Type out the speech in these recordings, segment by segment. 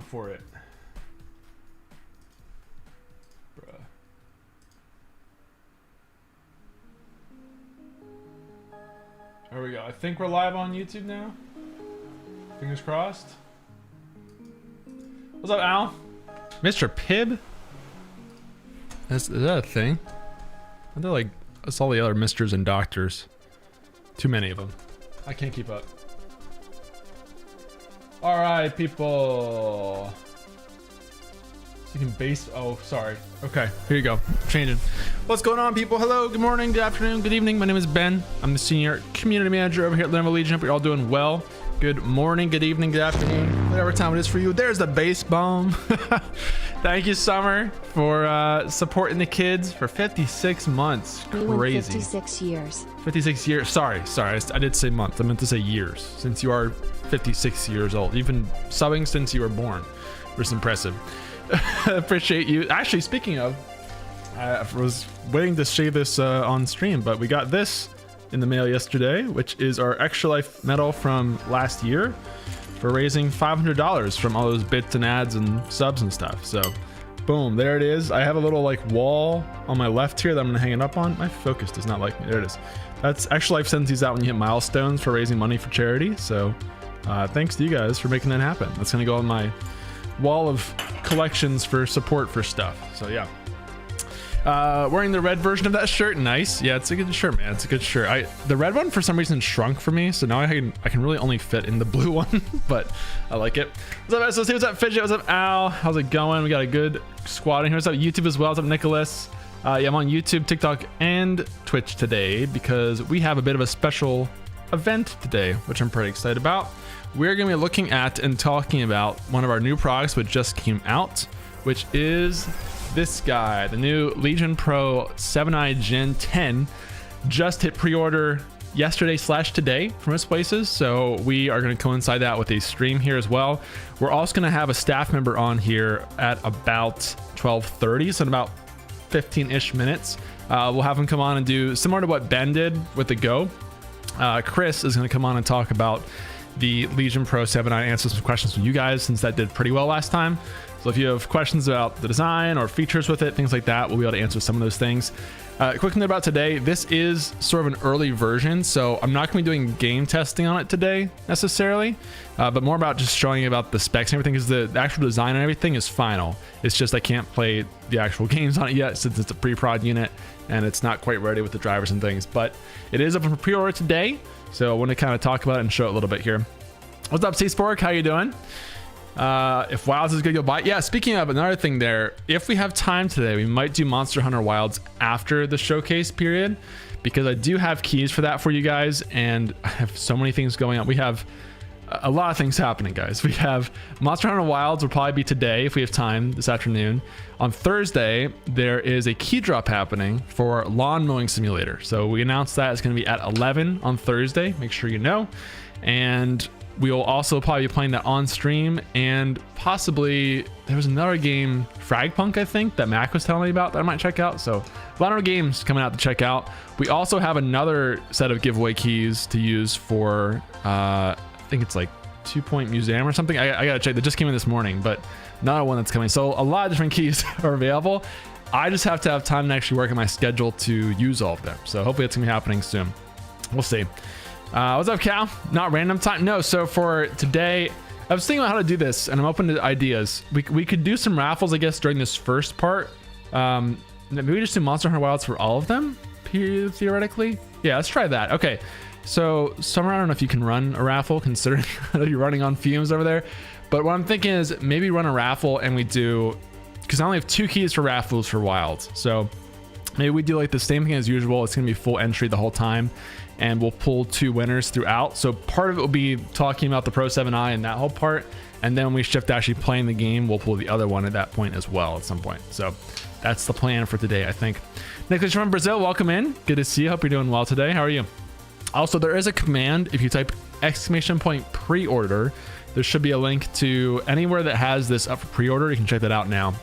for it. Bruh. There we go. I think we're live on YouTube now. Fingers crossed. What's up, Al? Mr. Pibb? Is that a thing? Are there like, it's all the other misters and doctors. Too many of them. I can't keep up. All right, people. So you can base, oh, sorry. Okay, here you go, changing. What's going on, people? Hello, good morning, good afternoon, good evening. My name is Ben. I'm the senior community manager over here at Lenovo Legion. Hope you're all doing well. Good morning, good evening, good afternoon, whatever time it is for you. There's the base bomb. Thank you, Summer, for supporting the kids for 56 months. Crazy. 56 years. 56 years. Sorry. I did say months. I meant to say years. Since you are 56 years old, you've been subbing since you were born, which is impressive. Appreciate you. Actually, speaking of, I was waiting to share this on stream, but we got this in the mail yesterday, which is our Extra Life medal from last year for raising $500 from all those bits and ads and subs and stuff. So boom, there it is. I have a little like wall on my left here that I'm gonna hang it up on. My focus does not like me. There it is. That's Extra Life sends these out when you hit milestones for raising money for charity. So thanks to you guys for making that happen. That's gonna go on my wall of collections for support for stuff. So yeah. Wearing the red version of that shirt. Nice. Yeah, it's a good shirt, man. It's a good shirt. The red one for some reason shrunk for me, so now I can really only fit in the blue one, but I like it. What's up, SOC? What's up, Fidget? What's up, Al? How's it going? We got a good squad in here. What's up, YouTube as well? What's up, Nicholas? Yeah, I'm on YouTube, TikTok, and Twitch today because we have a bit of a special event today, which I'm pretty excited about. We're going to be looking at and talking about one of our new products which just came out, which is this guy, the new Legion Pro 7i Gen 10. Just hit pre-order yesterday/today for most places, so we are going to coincide that with a stream here as well. We're also going to have a staff member on here at about 12:30, so in about 15-ish minutes. We'll have him come on and do similar to what Ben did with the Go. Chris is going to come on and talk about the Legion Pro 7i, answer some questions from you guys since that did pretty well last time. So if you have questions about the design or features with it, things like that, we'll be able to answer some of those things. Quick thing about today, this is sort of an early version, so I'm not going to be doing game testing on it today necessarily, but more about just showing you about the specs and everything, because the actual design and everything is final. It's just I can't play the actual games on it yet since it's a pre-prod unit and it's not quite ready with the drivers and things, but it is open for pre-order today, so I want to kind of talk about it and show it a little bit here. What's up, C-Spork? How you doing? If Wilds is good, you'll buy it. Yeah, speaking of another thing there, if we have time today, we might do Monster Hunter Wilds after the showcase period, because I do have keys for that for you guys, and I have so many things going on. We have a lot of things happening, guys. We have Monster Hunter Wilds will probably be today if we have time this afternoon. On Thursday, there is a key drop happening for Lawn Mowing Simulator. So we announced that it's going to be at 11 on Thursday. Make sure you know. And we will also probably be playing that on stream, and possibly there was another game, Fragpunk, I think, that Mac was telling me about that I might check out. So a lot of games coming out to check out. We also have another set of giveaway keys to use for, I think it's like 2 Point Museum or something. I gotta check. That just came in this morning, but another one that's coming. So a lot of different keys are available. I just have to have time to actually work on my schedule to use all of them. So hopefully it's gonna be happening soon. We'll see. What's up, Cal? Not random time? No, so for today, I was thinking about how to do this, and I'm open to ideas. We could do some raffles, I guess, during this first part. Maybe we just do Monster Hunter Wilds for all of them, theoretically. Yeah, let's try that. Okay, so Summer, I don't know if you can run a raffle, considering you're running on fumes over there. But what I'm thinking is maybe run a raffle, and we do, because I only have 2 keys for raffles for Wilds. So maybe we do like the same thing as usual. It's going to be full entry the whole time, and we'll pull 2 winners throughout. So part of it will be talking about the Pro 7i and that whole part, and then when we shift to actually playing the game, we'll pull the other one at that point as well at some point. So that's the plan for today, I think. Nicholas from Brazil, welcome in. Good to see you. Hope you're doing well today. How are you? Also, there is a command. If you type !pre-order, there should be a link to anywhere that has this up for pre-order. You can check that out now.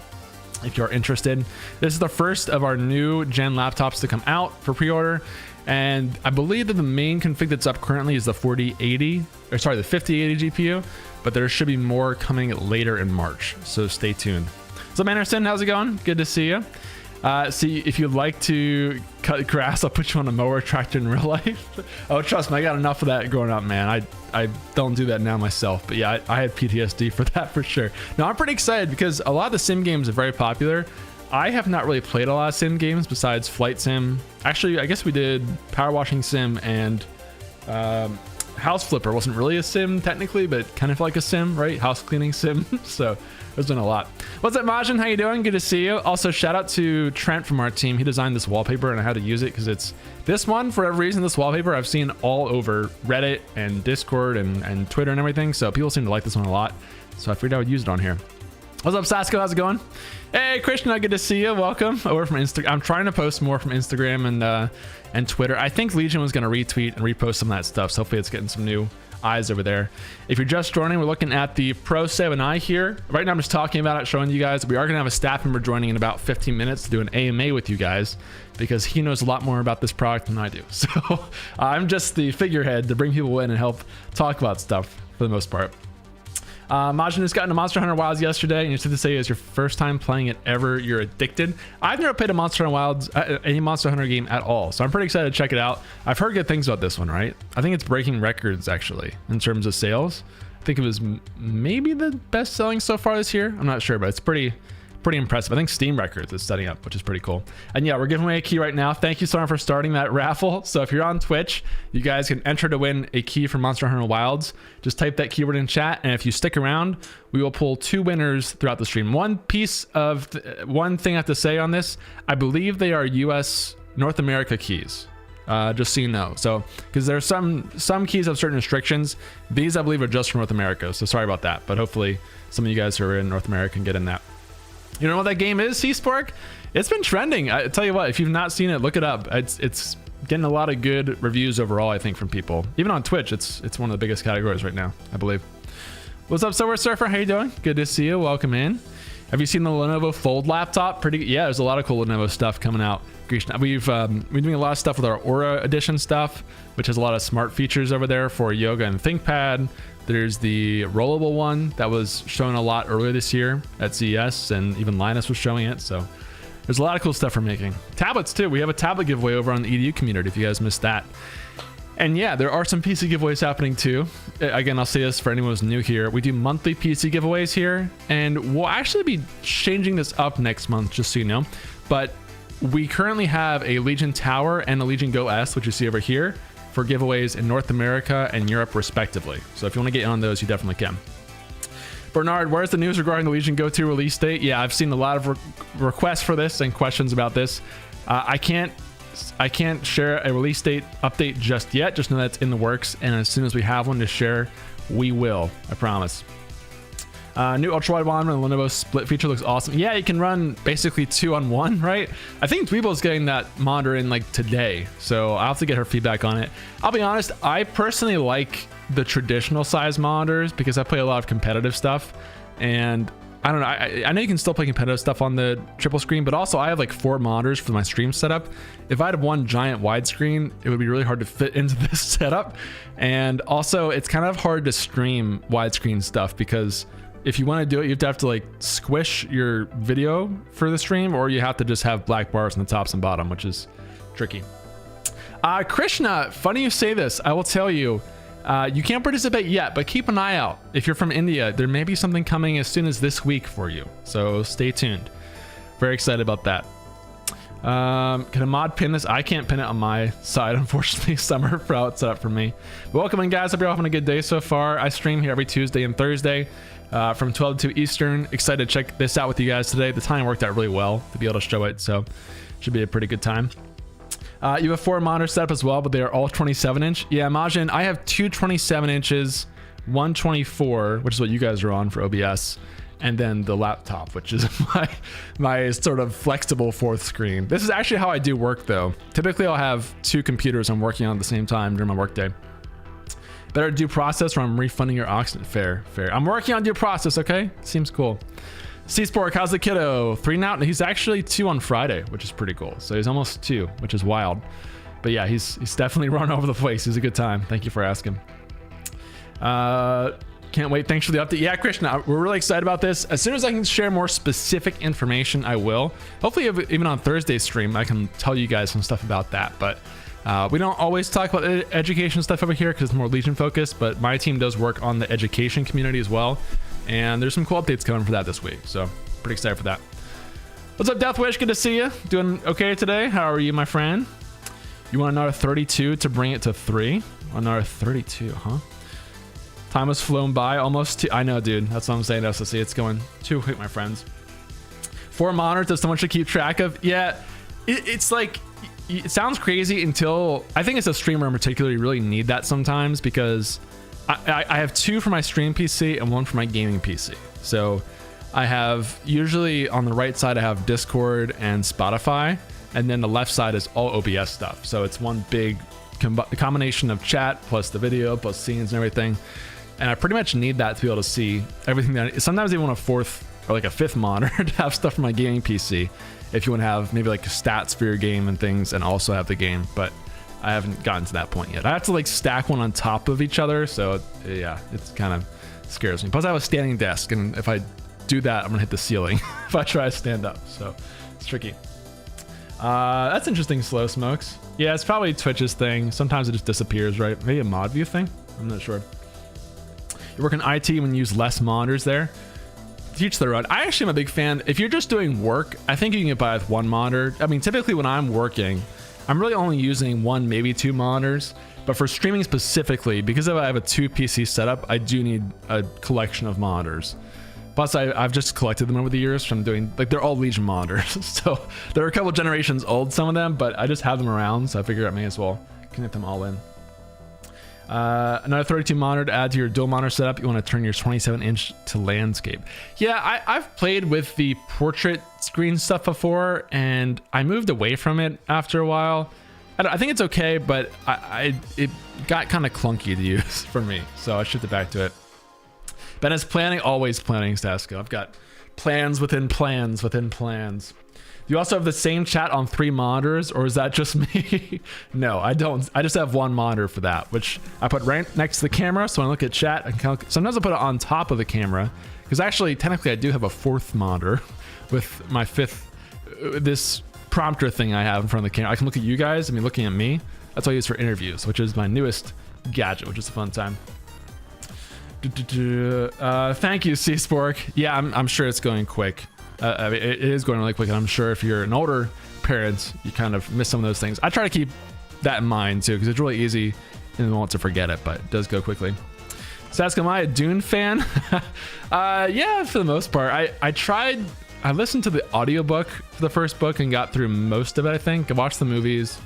if you're interested. This is the first of our new gen laptops to come out for pre-order, and I believe that the main config that's up currently is the 5080 GPU, but there should be more coming later in March, so stay tuned. What's up, Anderson? How's it going? Good to see you. See, if you'd like to cut grass, I'll put you on a mower tractor in real life. Oh, trust me, I got enough of that growing up, man. I don't do that now myself, but yeah, I had PTSD for that for sure. No, I'm pretty excited because a lot of the sim games are very popular. I have not really played a lot of sim games besides Flight Sim. Actually, I guess we did Power Washing Sim and House Flipper. Wasn't really a sim technically, but kind of like a sim, right? House cleaning sim. So there's been a lot. What's up, Majin? How you doing? Good to see you. Also, shout out to Trent from our team. He designed this wallpaper and I had to use it because it's this one, for every reason, this wallpaper I've seen all over Reddit and Discord and Twitter and everything. So people seem to like this one a lot. So I figured I would use it on here. What's up, Sasko? How's it going? Hey, Krishna, good to see you. Welcome over from Instagram. I'm trying to post more from Instagram and Twitter. I think Legion was going to retweet and repost some of that stuff. So hopefully it's getting some new eyes over there. If you're just joining, we're looking at the Pro 7i here. Right now I'm just talking about it, showing you guys. We are going to have a staff member joining in about 15 minutes to do an AMA with you guys because he knows a lot more about this product than I do. So I'm just the figurehead to bring people in and help talk about stuff for the most part. Majin just got into Monster Hunter Wilds yesterday, and you said to say it's your first time playing it ever. You're addicted. I've never played a Monster Hunter Wilds, any Monster Hunter game at all, so I'm pretty excited to check it out. I've heard good things about this one, right? I think it's breaking records actually in terms of sales. I think it was maybe the best selling so far this year. I'm not sure, but it's pretty impressive. I think Steam Records is setting up, which is pretty cool. And yeah, we're giving away a key right now. Thank you, Storm, for starting that raffle. So if you're on Twitch, you guys can enter to win a key from Monster Hunter Wilds. Just type that keyword in chat, and if you stick around, we will pull 2 winners throughout the stream. One thing I have to say on this, I believe they are US North America keys. Just so you know. So because there are some keys have certain restrictions. These I believe are just for North America. So sorry about that, but hopefully some of you guys who are in North America can get in that. You know what that game is, C-Spark? It's been trending. I tell you what, if you've not seen it, look it up. It's getting a lot of good reviews overall, I think, from people. Even on Twitch, it's one of the biggest categories right now, I believe. What's up, Silver Surfer? How you doing? Good to see you. Welcome in. Have you seen the Lenovo Fold laptop? Yeah, there's a lot of cool Lenovo stuff coming out. We've been doing a lot of stuff with our Aura Edition stuff, which has a lot of smart features over there for Yoga and ThinkPad. There's the rollable one that was shown a lot earlier this year at CES, and even Linus was showing it. So there's a lot of cool stuff we're making. Tablets too. We have a tablet giveaway over on the EDU community if you guys missed that. And yeah, there are some PC giveaways happening too. Again, I'll say this for anyone who's new here. We do monthly PC giveaways here, and we'll actually be changing this up next month, just so you know. But we currently have a Legion Tower and a Legion Go S, which you see over here, for giveaways in North America and Europe respectively. So if you want to get in on those, you definitely can. Bernard, where's the news regarding the Legion Go 2 release date? Yeah, I've seen a lot of requests for this and questions about this. I can't share a release date update just yet. Just know that's in the works, and as soon as we have one to share, we will. I promise. New ultra-wide monitor and Lenovo split feature looks awesome. Yeah, you can run basically 2-on-1, right? I think Dweebo's getting that monitor in like today, so I'll have to get her feedback on it. I'll be honest, I personally like the traditional size monitors because I play a lot of competitive stuff, and I don't know, I know you can still play competitive stuff on the triple screen, but also I have like 4 monitors for my stream setup. If I had one giant widescreen, it would be really hard to fit into this setup, and also it's kind of hard to stream widescreen stuff because if you want to do it, you have to like squish your video for the stream, or you have to just have black bars on the tops and bottom, which is tricky. Krishna, funny you say this. I will tell you, you can't participate yet, but keep an eye out. If you're from India, there may be something coming as soon as this week for you. So stay tuned. Very excited about that. Can a mod pin this? I can't pin it on my side, unfortunately. Summer Pro set up for me. But welcome in, guys. Hope you're having a good day so far. I stream here every Tuesday and Thursday from 12 to 2 Eastern. Excited to check this out with you guys today. The time worked out really well to be able to show it, so should be a pretty good time. You have 4 monitors set up as well, but they are all 27-inch. Yeah, Majin, I have 2 27 inches, 124, which is what you guys are on for OBS, and then the laptop, which is my sort of flexible 4th screen. This is actually how I do work, though. Typically, I'll have 2 computers I'm working on at the same time during my workday. Better due process, or I'm refunding your oxygen. Fair. I'm working on due process, okay? Seems cool. C-Sport, how's the kiddo? 3 now. He's actually 2 on Friday, which is pretty cool. So he's almost 2, which is wild. But yeah, he's definitely run over the place. He's a good time. Thank you for asking. Can't wait. Thanks for the update. Yeah, Krishna, we're really excited about this. As soon as I can share more specific information, I will. Hopefully, even on Thursday's stream, I can tell you guys some stuff about that. But we don't always talk about education stuff over here because it's more Legion focused. But my team does work on the education community as well. And there's some cool updates coming for that this week. So pretty excited for that. What's up, Deathwish? Good to see you. Doing okay today? How are you, my friend? You want another 32 to bring it to 3? Another 32, huh? Time has flown by almost 2. I know, dude. That's what I'm saying, SSC. It's going too quick, my friends. 4 monitors that someone should keep track of. Yeah, it's like, it sounds crazy until, I think as a streamer in particular, you really need that sometimes because I have 2 for my stream PC and 1 for my gaming PC. So I have, usually on the right side, I have Discord and Spotify. And then the left side is all OBS stuff. So it's one big combination of chat plus the video plus scenes and everything. And I pretty much need that to be able to see everything that sometimes even want a 4th or like a 5th monitor to have stuff for my gaming PC. If you want to have maybe like stats for your game and things and also have the game, but I haven't gotten to that point yet. I have to like stack one on top of each other. So yeah, it's kind of scares me. Plus I have a standing desk and if I do that, I'm gonna hit the ceiling if I try to stand up. So it's tricky. That's interesting, Slow Smokes. Yeah, it's probably Twitch's thing. Sometimes it just disappears, right? Maybe a mod view thing? I'm not sure. You work in IT when you use less monitors there. Teach their own. I actually am a big fan. If you're just doing work, I think you can get by with 1 monitor. I mean, typically when I'm working, I'm really only using 1, maybe 2 monitors. But for streaming specifically, because I have a 2 PC setup, I do need a collection of monitors. Plus, I've just collected them over the years from doing, like, they're all Legion monitors. So they're a couple generations old, some of them, but I just have them around. So I figured I may as well connect them all in. Another 32 monitor to add to your dual monitor setup. You want to turn your 27-inch to landscape. Yeah, I've played with the portrait screen stuff before, and I moved away from it after a while. I think it's okay, but it got kind of clunky to use for me, so I shifted back to it. Ben is planning, always planning, Sasko. I've got plans within plans within plans. Do you also have the same chat on 3 monitors, or is that just me? No, I don't. I just have 1 monitor for that, which I put right next to the camera. So when I look at chat, sometimes I put it on top of the camera, because actually, technically, I do have a 4th monitor with my 5th, this prompter thing I have in front of the camera. I can look at you guys. I mean, looking at me. That's what I use for interviews, which is my newest gadget, which is a fun time. Thank you, C-Spork. Yeah, I'm sure it's going quick. I mean, it is going really quick, and I'm sure if you're an older parent, you kind of miss some of those things. I try to keep that in mind too, because it's really easy in the moment to forget it, but it does go quickly. Sask, am I a Dune fan? Yeah, for the most part. I listened to the audiobook for the first book and got through most of it, I think. I watched the movies.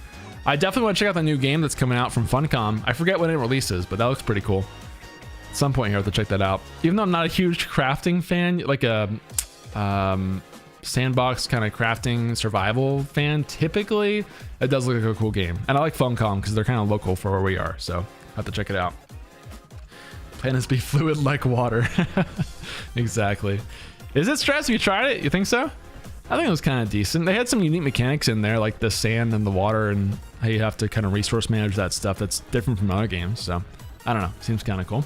I definitely want to check out the new game that's coming out from Funcom. I forget when it releases, but that looks pretty cool. At some point here, I have to check that out. Even though I'm not a huge crafting fan, like a sandbox kind of crafting survival fan, typically it does look like a cool game. And I like Funcom because they're kind of local for where we are, so I have to check it out. Planets be fluid like water. Exactly. Is it stress? Have you tried it? You think so? I think it was kind of decent. They had some unique mechanics in there, like the sand and the water and how you have to kind of resource manage that stuff that's different from other games. So I don't know. Seems kind of cool.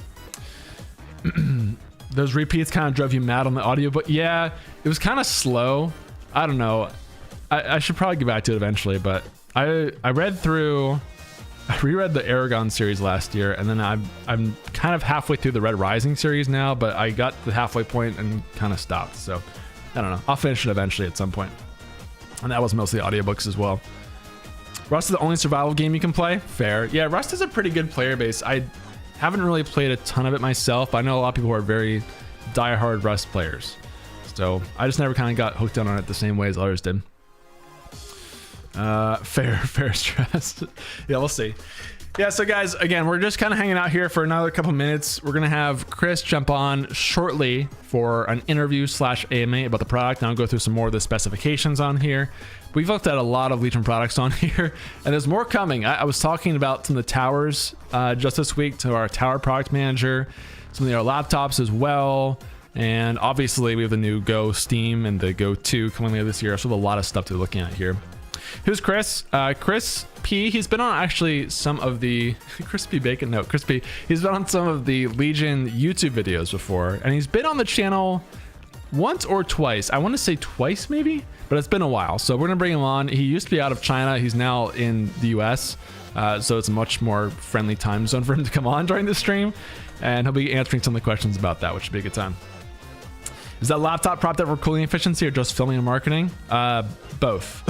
Those repeats kind of drove you mad on the audio, but yeah, it was kind of slow. I don't know. I should probably get back to it eventually, but I reread the Aragon series last year, and then I'm kind of halfway through the Red Rising series now, but I got the halfway point and kind of stopped. So I don't know. I'll finish it eventually at some point. And that was mostly audiobooks as well. Rust is the only survival game you can play? Fair. Yeah, Rust is a pretty good player base. I haven't really played a ton of it myself, but I know a lot of people who are very diehard Rust players. So I just never kind of got hooked on it the same way as others did. Fair stress. Yeah, we'll see. Yeah, so guys, again, we're just kind of hanging out here for another couple minutes. We're gonna have Chris jump on shortly for an interview / AMA about the product, and I'll go through some more of the specifications on here. We've looked at a lot of Legion products on here, and there's more coming. I was talking about some of the towers just this week to our tower product manager, some of our laptops as well. And obviously we have the new Go Steam and the Go 2 coming later this year. So we have a lot of stuff to be looking at here. Who's Chris? Chris P. He's been on actually some of the Crispy Bacon. No, Crispy. He's been on some of the Legion YouTube videos before, and he's been on the channel once or twice. I want to say twice maybe, but it's been a while. So we're gonna bring him on. He used to be out of China. He's now in the US. So it's a much more friendly time zone for him to come on during the stream, and he'll be answering some of the questions about that, which should be a good time. Is that laptop propped up for cooling efficiency or just filming and marketing? Both.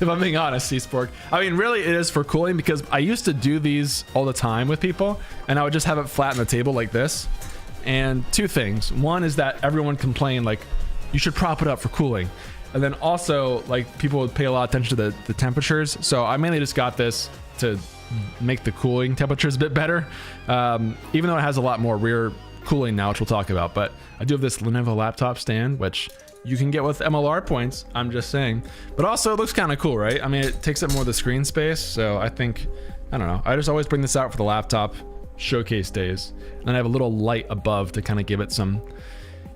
If I'm being honest, C-Spork. I mean, really it is for cooling, because I used to do these all the time with people, and I would just have it flat on the table like this. And two things. One is that everyone complained, like, you should prop it up for cooling. And then also, like, people would pay a lot of attention to the temperatures. So I mainly just got this to make the cooling temperatures a bit better. Even though it has a lot more rear cooling now, which we'll talk about. But I do have this Lenovo laptop stand, which you can get with MLR points, I'm just saying. But also it looks kind of cool, right? I mean, it takes up more of the screen space. So I think, I don't know, I just always bring this out for the laptop showcase days. And then I have a little light above to kind of give it some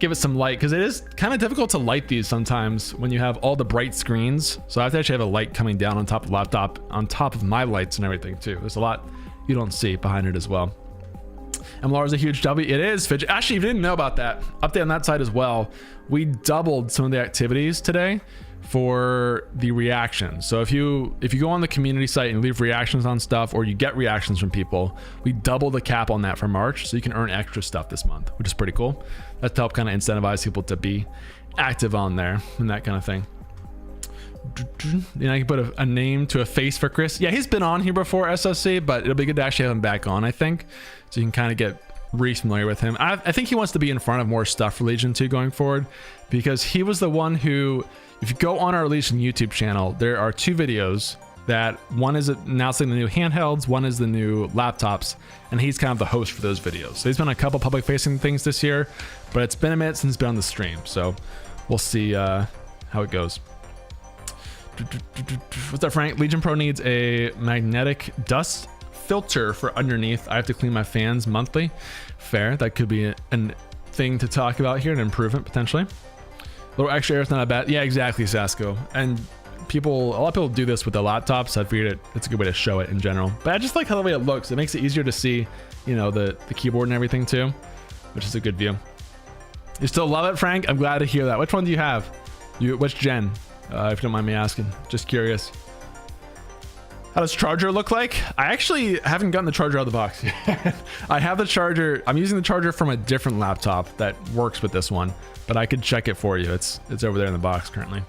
light, because it is kind of difficult to light these sometimes when you have all the bright screens. So I have to actually have a light coming down on top of the laptop, on top of my lights and everything too. There's a lot you don't see behind it as well. MLR is a huge W. It is, Fidget. Actually, if you didn't know about that, update on that side as well. We doubled some of the activities today for the reactions. So if you go on the community site and leave reactions on stuff, or you get reactions from people, we double the cap on that for March, so you can earn extra stuff this month, which is pretty cool. That's to help kind of incentivize people to be active on there and that kind of thing. You know, I can put a name to a face for Chris. Yeah, he's been on here before, SOC, but it'll be good to actually have him back on, I think, so you can kind of get re-familiar with him. I think he wants to be in front of more stuff for Legion 2 going forward, because he was the one who, if you go on our Legion YouTube channel, there are two videos that one is announcing the new handhelds, one is the new laptops, and he's kind of the host for those videos. So he's been on a couple public facing things this year, but it's been a minute since he's been on the stream. So we'll see how it goes. What's up, Frank? Legion Pro needs a magnetic dust filter for underneath. I have to clean my fans monthly. Fair. That could be a thing to talk about here, an improvement potentially. A little extra air is not bad. Yeah, exactly, Sasko. And a lot of people do this with the laptops. So I figured it's a good way to show it in general. But I just like how the way it looks. It makes it easier to see, you know, the keyboard and everything too, which is a good view. You still love it, Frank? I'm glad to hear that. Which one do you have? Which gen? If you don't mind me asking. Just curious. How does charger look like? I actually haven't gotten the charger out of the box yet. I have the charger. I'm using the charger from a different laptop that works with this one, but I could check it for you. It's over there in the box currently.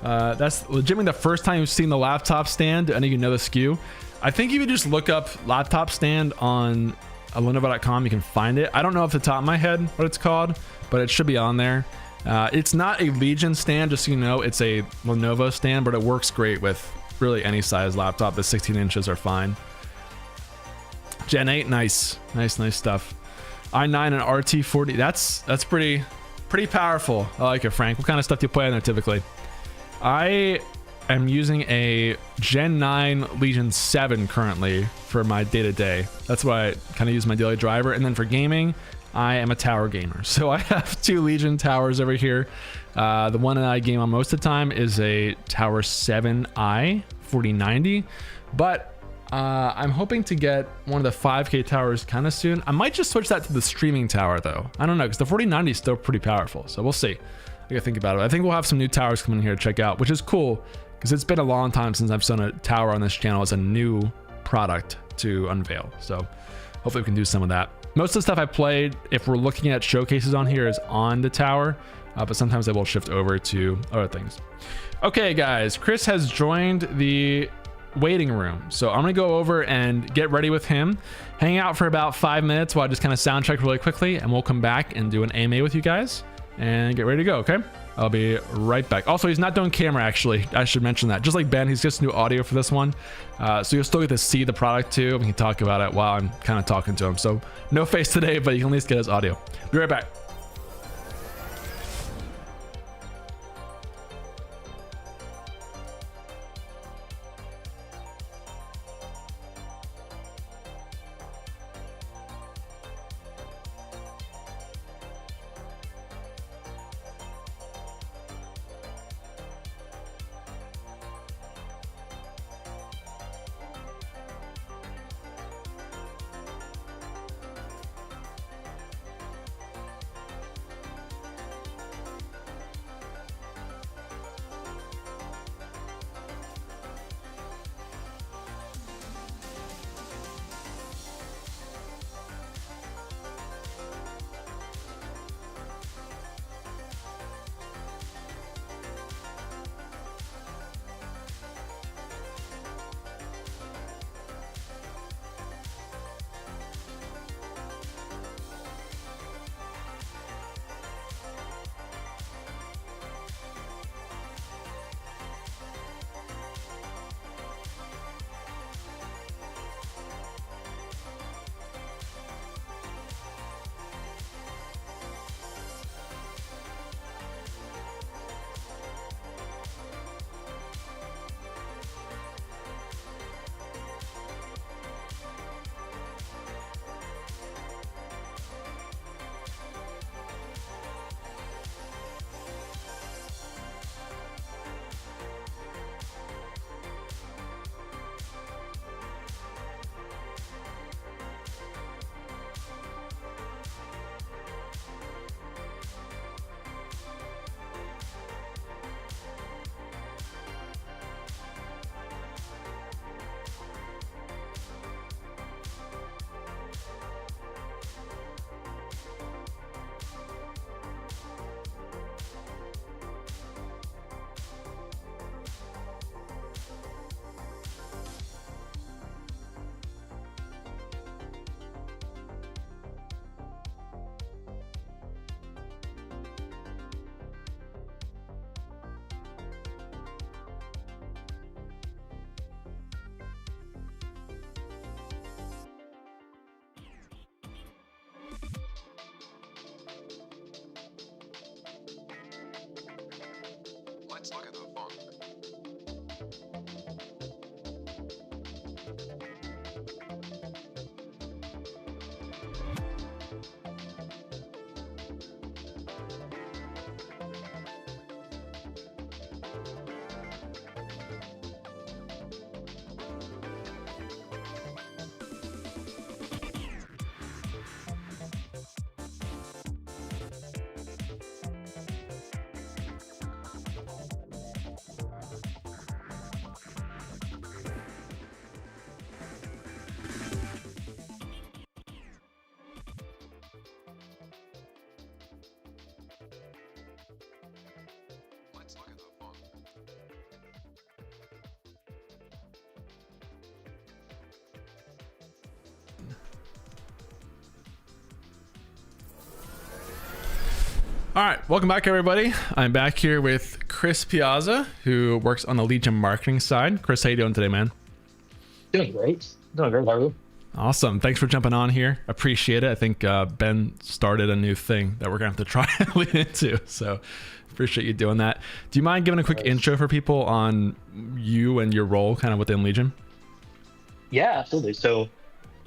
That's legitimately the first time you've seen the laptop stand. Do any of you know the SKU? I think if you just look up laptop stand on Lenovo.com, you can find it. I don't know off the top of my head what it's called, but it should be on there. It's not a Legion stand, just so you know. It's a Lenovo stand, but it works great with really any size laptop. The 16 inches are fine. Gen 8, nice stuff. i9 and RT40, that's pretty powerful. I like it, Frank. What kind of stuff do you play on there typically? I am using a Gen 9 Legion 7 currently for my day-to-day. That's what I kind of use my daily driver. And then for gaming, I am a tower gamer. So I have two Legion towers over here. The one that I game on most of the time is a Tower 7i 4090, but I'm hoping to get one of the 5K towers kind of soon. I might just switch that to the streaming tower though. I don't know, because the 4090 is still pretty powerful. So we'll see. I gotta think about it. I think we'll have some new towers coming here to check out, which is cool because it's been a long time since I've shown a tower on this channel as a new product to unveil. So hopefully we can do some of that. Most of the stuff I played, if we're looking at showcases on here, is on the tower, but sometimes I will shift over to other things. Okay, guys, Chris has joined the waiting room. So I'm gonna go over and get ready with him, hang out for about 5 minutes while I just kind of sound check really quickly, and we'll come back and do an AMA with you guys and get ready to go, okay? I'll be right back. Also, he's not doing camera, actually. I should mention that. Just like Ben, he's just new audio for this one. So you'll still get to see the product too. We can talk about it while I'm kind of talking to him. So no face today, but you can at least get his audio. Be right back. Let's look at the font. Let's look at the font. All right, welcome back, everybody. I'm back here with Chris Piazza, who works on the Legion marketing side. Chris, how you doing today, man? Doing great. How are you? Awesome. Thanks for jumping on here. Appreciate it. I think Ben started a new thing that we're gonna have to try and lean into. So appreciate you doing that. Do you mind giving a quick intro for people on you and your role kind of within Legion? Yeah, absolutely. So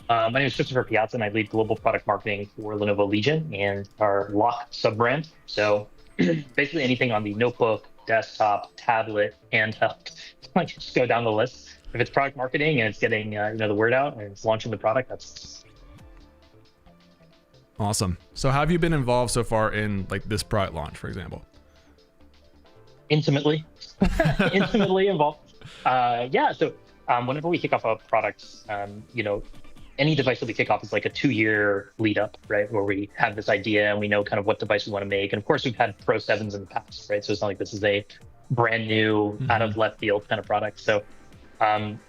my name is Christopher Piazza, and I lead global product marketing for Lenovo Legion and our Lock sub-brand. So basically anything on the notebook, desktop, tablet, handheld, like just go down the list. If it's product marketing and it's getting the word out and it's launching the product, that's Awesome. So how have you been involved so far in like this product launch, for example? intimately involved. So whenever we kick off a product, any device that we kick off is like a 2-year lead up, right? Where we have this idea and we know kind of what device we want to make. And of course, we've had Pro 7s in the past, right? So it's not like this is a brand new out of left field kind of product. So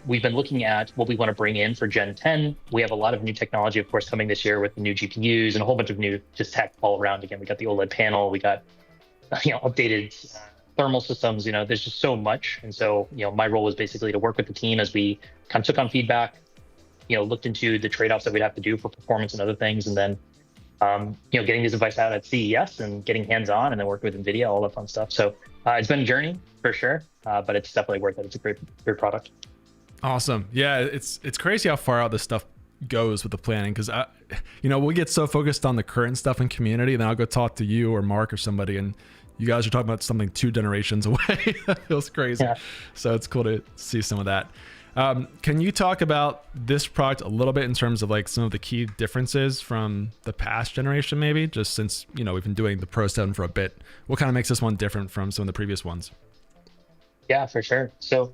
we've been looking at what we want to bring in for Gen 10. We have a lot of new technology, of course, coming this year with the new GPUs and a whole bunch of new just tech all around. Again, we got the OLED panel, we got updated thermal systems. There's just so much. And so my role was basically to work with the team as we kind of took on feedback, looked into the trade-offs that we'd have to do for performance and other things, and then getting these devices out at CES and getting hands-on, and then working with NVIDIA, all that fun stuff. So it's been a journey for sure, but it's definitely worth it. It's a great product. Awesome. Yeah, it's crazy how far out this stuff goes with the planning, because we get so focused on the current stuff in community, and then I'll go talk to you or Mark or somebody, and you guys are talking about something 2 generations away. That feels crazy. Yeah. So it's cool to see some of that. Can you talk about this product a little bit in terms of like some of the key differences from the past generation, maybe, just since we've been doing the Pro 7 for a bit? What kind of makes this one different from some of the previous ones? Yeah, for sure. So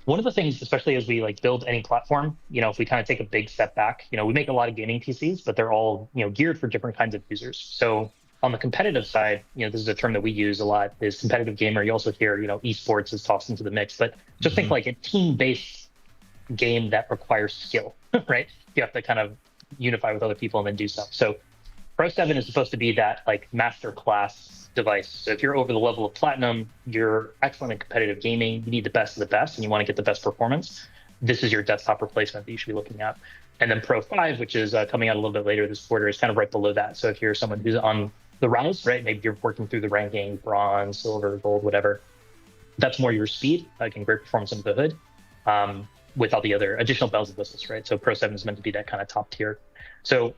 one of the things, especially as we like build any platform, if we kind of take a big step back, we make a lot of gaming PCs, but they're all geared for different kinds of users. So on the competitive side, this is a term that we use a lot, is competitive gamer. You also hear, esports is tossed into the mix, but just think like a team-based game that requires skill, right? You have to kind of unify with other people and then do stuff. So Pro 7 is supposed to be that like master class device. So if you're over the level of platinum, you're excellent in competitive gaming, you need the best of the best, and you want to get the best performance, this is your desktop replacement that you should be looking at. And then Pro 5, which is coming out a little bit later this quarter, is kind of right below that. So if you're someone who's on the rise, right? Maybe you're working through the ranking, bronze, silver, gold, whatever. That's more your speed, again, great performance under the hood, with all the other additional bells and whistles, right? So Pro 7 is meant to be that kind of top tier. So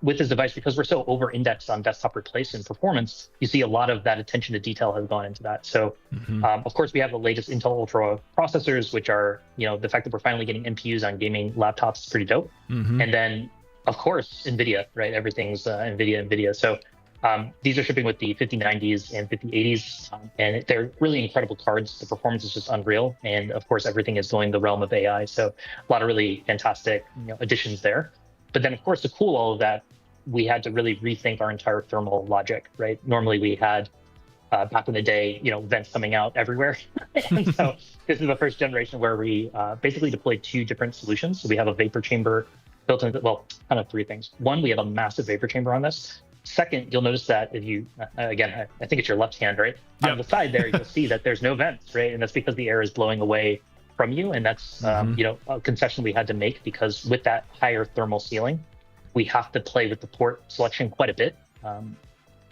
with this device, because we're so over-indexed on desktop replacement performance, you see a lot of that attention to detail has gone into that. So of course, we have the latest Intel Ultra processors, which are, the fact that we're finally getting NPUs on gaming laptops is pretty dope. And then, of course, NVIDIA, right? Everything's NVIDIA. So these are shipping with the 5090s and 5080s, and they're really incredible cards. The performance is just unreal. And of course, everything is going the realm of AI. So a lot of really fantastic additions there. But then, of course, to cool all of that, we had to really rethink our entire thermal logic, right? Normally we had, back in the day, vents coming out everywhere. And so this is the first generation where we basically deployed 2 different solutions. So we have a vapor chamber built into, kind of 3 things. One, we have a massive vapor chamber on this. Second, you'll notice that if you, again, I think it's your left hand, right? Yep. On the side there, you'll see that there's no vents, right? And that's because the air is blowing away from you. And that's, a concession we had to make, because with that higher thermal ceiling, we have to play with the port selection quite a bit.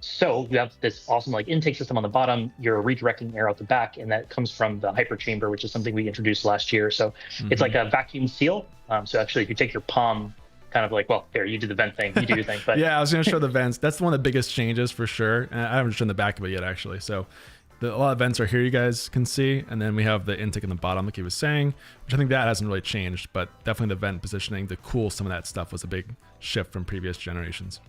So you have this awesome like intake system on the bottom. You're redirecting air out the back, and that comes from the hyper chamber, which is something we introduced last year. So it's like a vacuum seal. So actually, if you take your palm, kind of like, well, there, you do the vent thing, you do your thing. But Yeah, I was going to show the vents. That's one of the biggest changes for sure. And I haven't shown the back of it yet, actually. So a lot of vents are here, you guys can see. And then we have the intake in the bottom, like he was saying, which I think that hasn't really changed. But definitely the vent positioning to cool some of that stuff was a big shift from previous generations.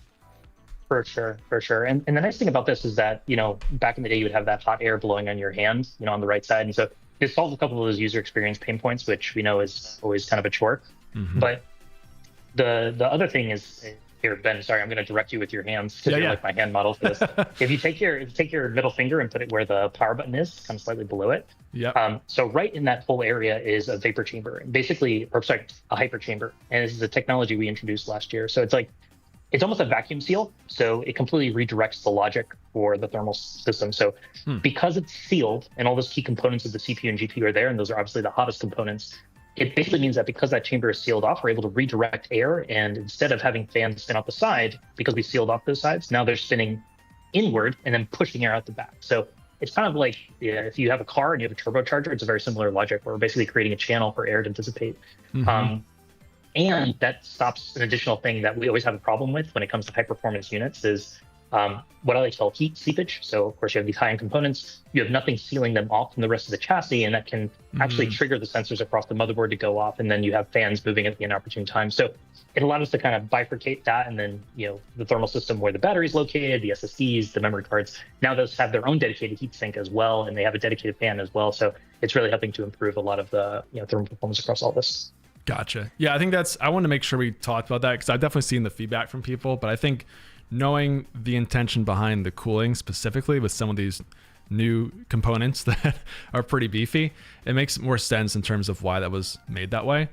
For sure, for sure. And the nice thing about this is that, back in the day, you would have that hot air blowing on your hand, on the right side. And so this solves a couple of those user experience pain points, which we know is always kind of a chore. But the other thing is, here, Ben, sorry, I'm going to direct you with your hands because you're like my hand model for this. If you take your middle finger and put it where the power button is, kind of slightly below it. So right in that whole area is a vapor chamber, a hyper chamber. And this is a technology we introduced last year. So it's almost a vacuum seal. So it completely redirects the logic for the thermal system. So because it's sealed and all those key components of the CPU and GPU are there, and those are obviously the hottest components, it basically means that because that chamber is sealed off, we're able to redirect air. And instead of having fans spin out the side, because we sealed off those sides, now they're spinning inward and then pushing air out the back. So it's kind of like if you have a car and you have a turbocharger, it's a very similar logic where we're basically creating a channel for air to dissipate. And that stops an additional thing that we always have a problem with when it comes to high performance units is what I like to call heat seepage. So of course you have these high-end components, you have nothing sealing them off from the rest of the chassis, and that can actually trigger the sensors across the motherboard to go off, and then you have fans moving at the inopportune time. So it allowed us to kind of bifurcate that, and then the thermal system where the battery's located, the SSDs, the memory cards, now those have their own dedicated heat sink as well, and they have a dedicated fan as well. So it's really helping to improve a lot of the thermal performance across all this. Gotcha. Yeah, I think I wanted to make sure we talked about that because I've definitely seen the feedback from people, but I think knowing the intention behind the cooling specifically with some of these new components that are pretty beefy, it makes more sense in terms of why that was made that way.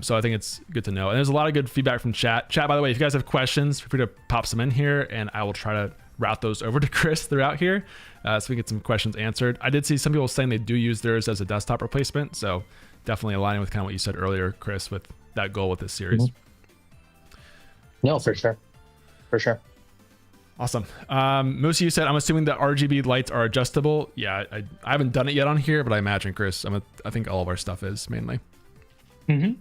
So I think it's good to know. And there's a lot of good feedback from chat. Chat, by the way, if you guys have questions, feel free to pop some in here and I will try to route those over to Chris throughout here so we get some questions answered. I did see some people saying they do use theirs as a desktop replacement. So definitely aligning with kind of what you said earlier, Chris, with that goal with this series. No, for sure. For sure. Awesome. Musi, you said, I'm assuming the RGB lights are adjustable. Yeah, I haven't done it yet on here, but I imagine, Chris, I think all of our stuff is mainly.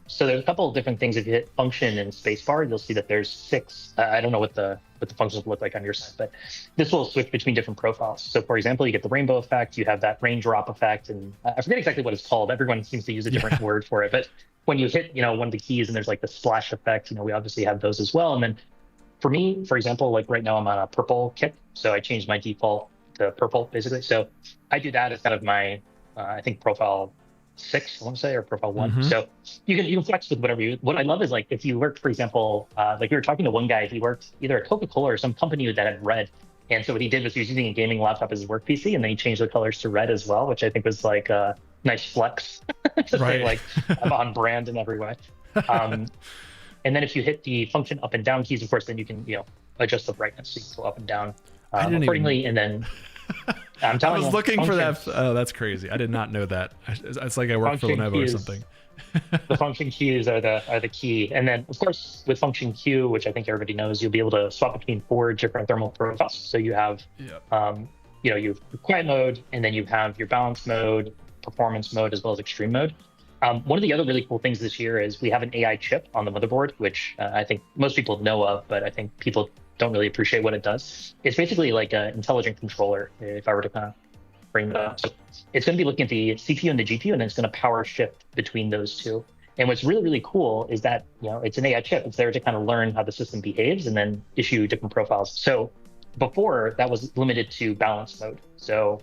So there's a couple of different things. If you hit function and spacebar, you'll see that there's 6. I don't know what the functions look like on your side, but this will switch between different profiles. So for example, you get the rainbow effect, you have that raindrop effect, and I forget exactly what it's called. Everyone seems to use a different word for it, but when you hit, one of the keys and there's like the splash effect, we obviously have those as well. And then for me, for example, like right now I'm on a purple kit, so I changed my default to purple basically. So I do that as kind of my, I think profile 6, I want to say, or profile 1. So you can flex with whatever what I love is like if you worked, for example, like we were talking to one guy, he worked either at Coca-Cola or some company that had red. And so what he did was he was using a gaming laptop as his work PC, and then he changed the colors to red as well, which I think was like a nice flex to say like I'm on brand in every way. And then if you hit the function up and down keys, of course, then you can adjust the brightness so you can go up and down accordingly. And then I'm telling you, I was looking for that. Oh, that's crazy. I did not know that. It's like I work for Lenovo or something. The function keys are the key. And then, of course, with function Q, which I think everybody knows, you'll be able to swap between 4 different thermal profiles. So you have, you have your quiet mode, and then you have your balance mode, performance mode, as well as extreme mode. One of the other really cool things this year is we have an AI chip on the motherboard, which I think most people know of, but I think people don't really appreciate what it does. It's basically like an intelligent controller, if I were to kind of bring it up. So it's going to be looking at the CPU and the GPU, and then it's going to power shift between those two. And what's really, really cool is that, it's an AI chip. It's there to kind of learn how the system behaves and then issue different profiles. So before, that was limited to balance mode. So,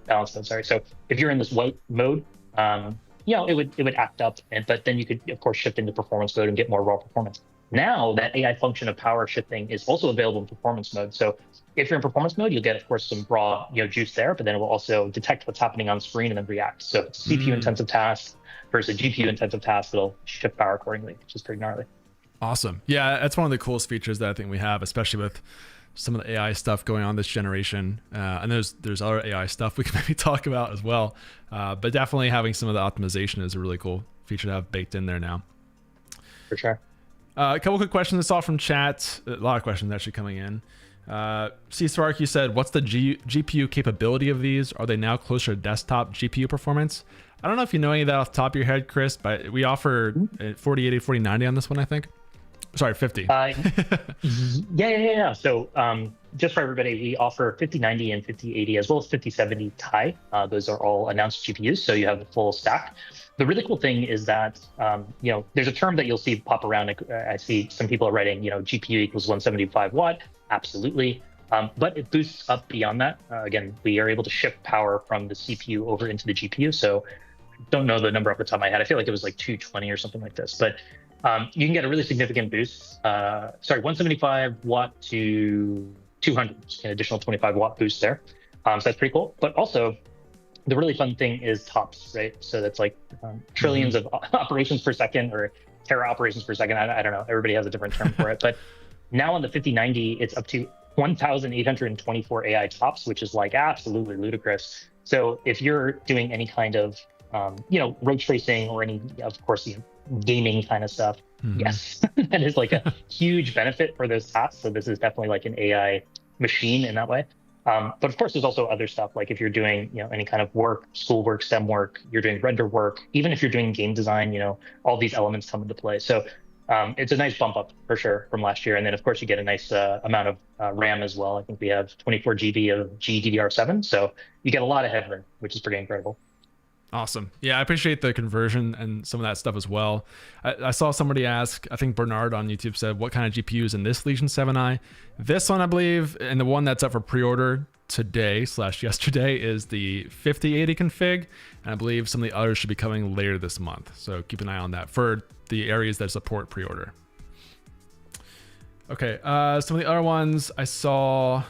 balance mode, sorry. So if you're in this white mode, it would act up, but then you could, of course, shift into performance mode and get more raw performance. Now that AI function of power shifting is also available in performance mode. So if you're in performance mode, you'll get, of course, some raw juice there, but then it will also detect what's happening on screen and then react. So if it's a CPU intensive task versus a GPU intensive task, it'll shift power accordingly, which is pretty gnarly. Awesome. Yeah, that's one of the coolest features that I think we have, especially with some of the AI stuff going on this generation. And there's other AI stuff we can maybe talk about as well. But definitely having some of the optimization is a really cool feature to have baked in there now. For sure. A couple quick questions I saw from chat. A lot of questions actually coming in. C-Spark, you said, what's the GPU capability of these? Are they now closer to desktop GPU performance? I don't know if you know any of that off the top of your head, Chris, but we offer 4080, 4090 on this one, I think. Sorry, 50. Yeah. So just for everybody, we offer 5090 and 5080 as well as 5070 Ti. Those are all announced GPUs, so you have the full stack. The really cool thing is that there's a term that you'll see pop around. I see some people are writing, GPU equals 175 watt. Absolutely. But it boosts up beyond that. Again, we are able to shift power from the CPU over into the GPU. So don't know the number off the top of my head. I feel like it was like 220 or something like this. But you can get a really significant boost. 175 watt to 200, an additional 25 watt boost there. So that's pretty cool. But also, the really fun thing is TOPS, right? So that's like trillions of operations per second or tera operations per second. I don't know. Everybody has a different term for it. But now on the 5090, it's up to 1,824 AI TOPS, which is like absolutely ludicrous. So if you're doing any kind of ray tracing or any, of course, gaming kind of stuff, yes, that is like a huge benefit for those tasks. So this is definitely like an AI machine in that way. But of course, there's also other stuff, like if you're doing any kind of work, schoolwork, STEM work, you're doing render work, even if you're doing game design, all these elements come into play. So it's a nice bump up for sure from last year. And then of course you get a nice amount of RAM as well. I think we have 24 GB of GDDR7. So you get a lot of headroom, which is pretty incredible. Awesome. Yeah, I appreciate the conversion and some of that stuff as well. I saw somebody ask, I think Bernard on YouTube said, what kind of GPUs in this Legion 7i? This one, I believe, and the one that's up for pre-order today/yesterday is the 5080 config. And I believe some of the others should be coming later this month. So keep an eye on that for the areas that support pre-order. Okay, some of the other ones I saw...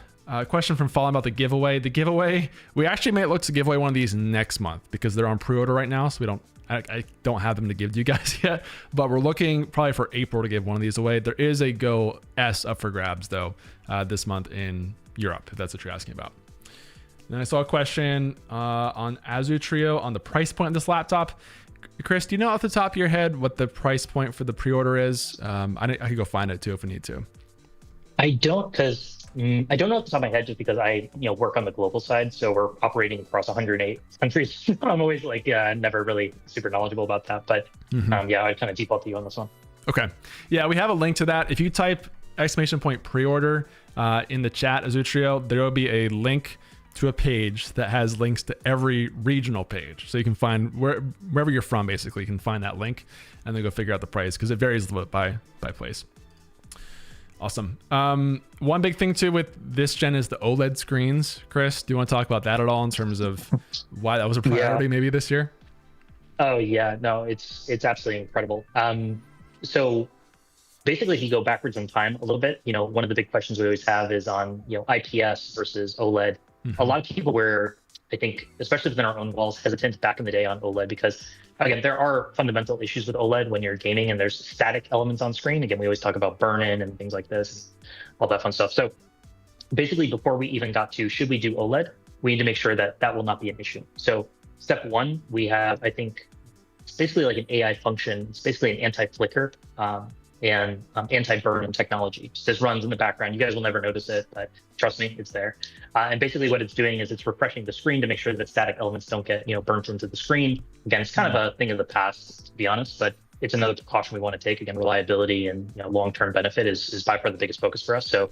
question from Fallen about the giveaway. The giveaway, we actually may look to give away one of these next month because they're on pre-order right now. So I don't have them to give to you guys yet, but we're looking probably for April to give one of these away. There is a Go S up for grabs though this month in Europe, if that's what you're asking about. Then I saw a question on Azu Trio on the price point of this laptop. Chris, do you know off the top of your head what the price point for the pre-order is? I could go find it too if we need to. I don't, because I don't know off the top of my head, just because I work on the global side, so we're operating across 108 countries. I'm always like never really super knowledgeable about that, but yeah, I kind of default to you on this one. Okay, yeah, we have a link to that. If you type !pre-order in the chat, Azutrio, there will be a link to a page that has links to every regional page, so you can find wherever you're from. Basically, you can find that link and then go figure out the price because it varies a little bit by place. Awesome. One big thing too with this gen is the OLED screens. Chris, do you want to talk about that at all in terms of why that was a priority maybe this year? Oh yeah, no, it's absolutely incredible. So basically, if you go backwards in time a little bit, one of the big questions we always have is on IPS versus OLED. A lot of people were, I think, especially within our own walls, hesitant back in the day on OLED because, again, there are fundamental issues with OLED when you're gaming and there's static elements on screen. Again, we always talk about burn-in and things like this, all that fun stuff. So basically, before we even got to should we do OLED, we need to make sure that that will not be an issue. So step one, we have, I think, it's basically like an AI function. It's basically an anti-flicker and anti-burn-in technology. This runs in the background. You guys will never notice it, but trust me, it's there. And basically what it's doing is it's refreshing the screen to make sure that static elements don't get burnt into the screen. Again, it's kind of a thing of the past, to be honest, but it's another precaution we want to take. Again, reliability and long-term benefit is by far the biggest focus for us. So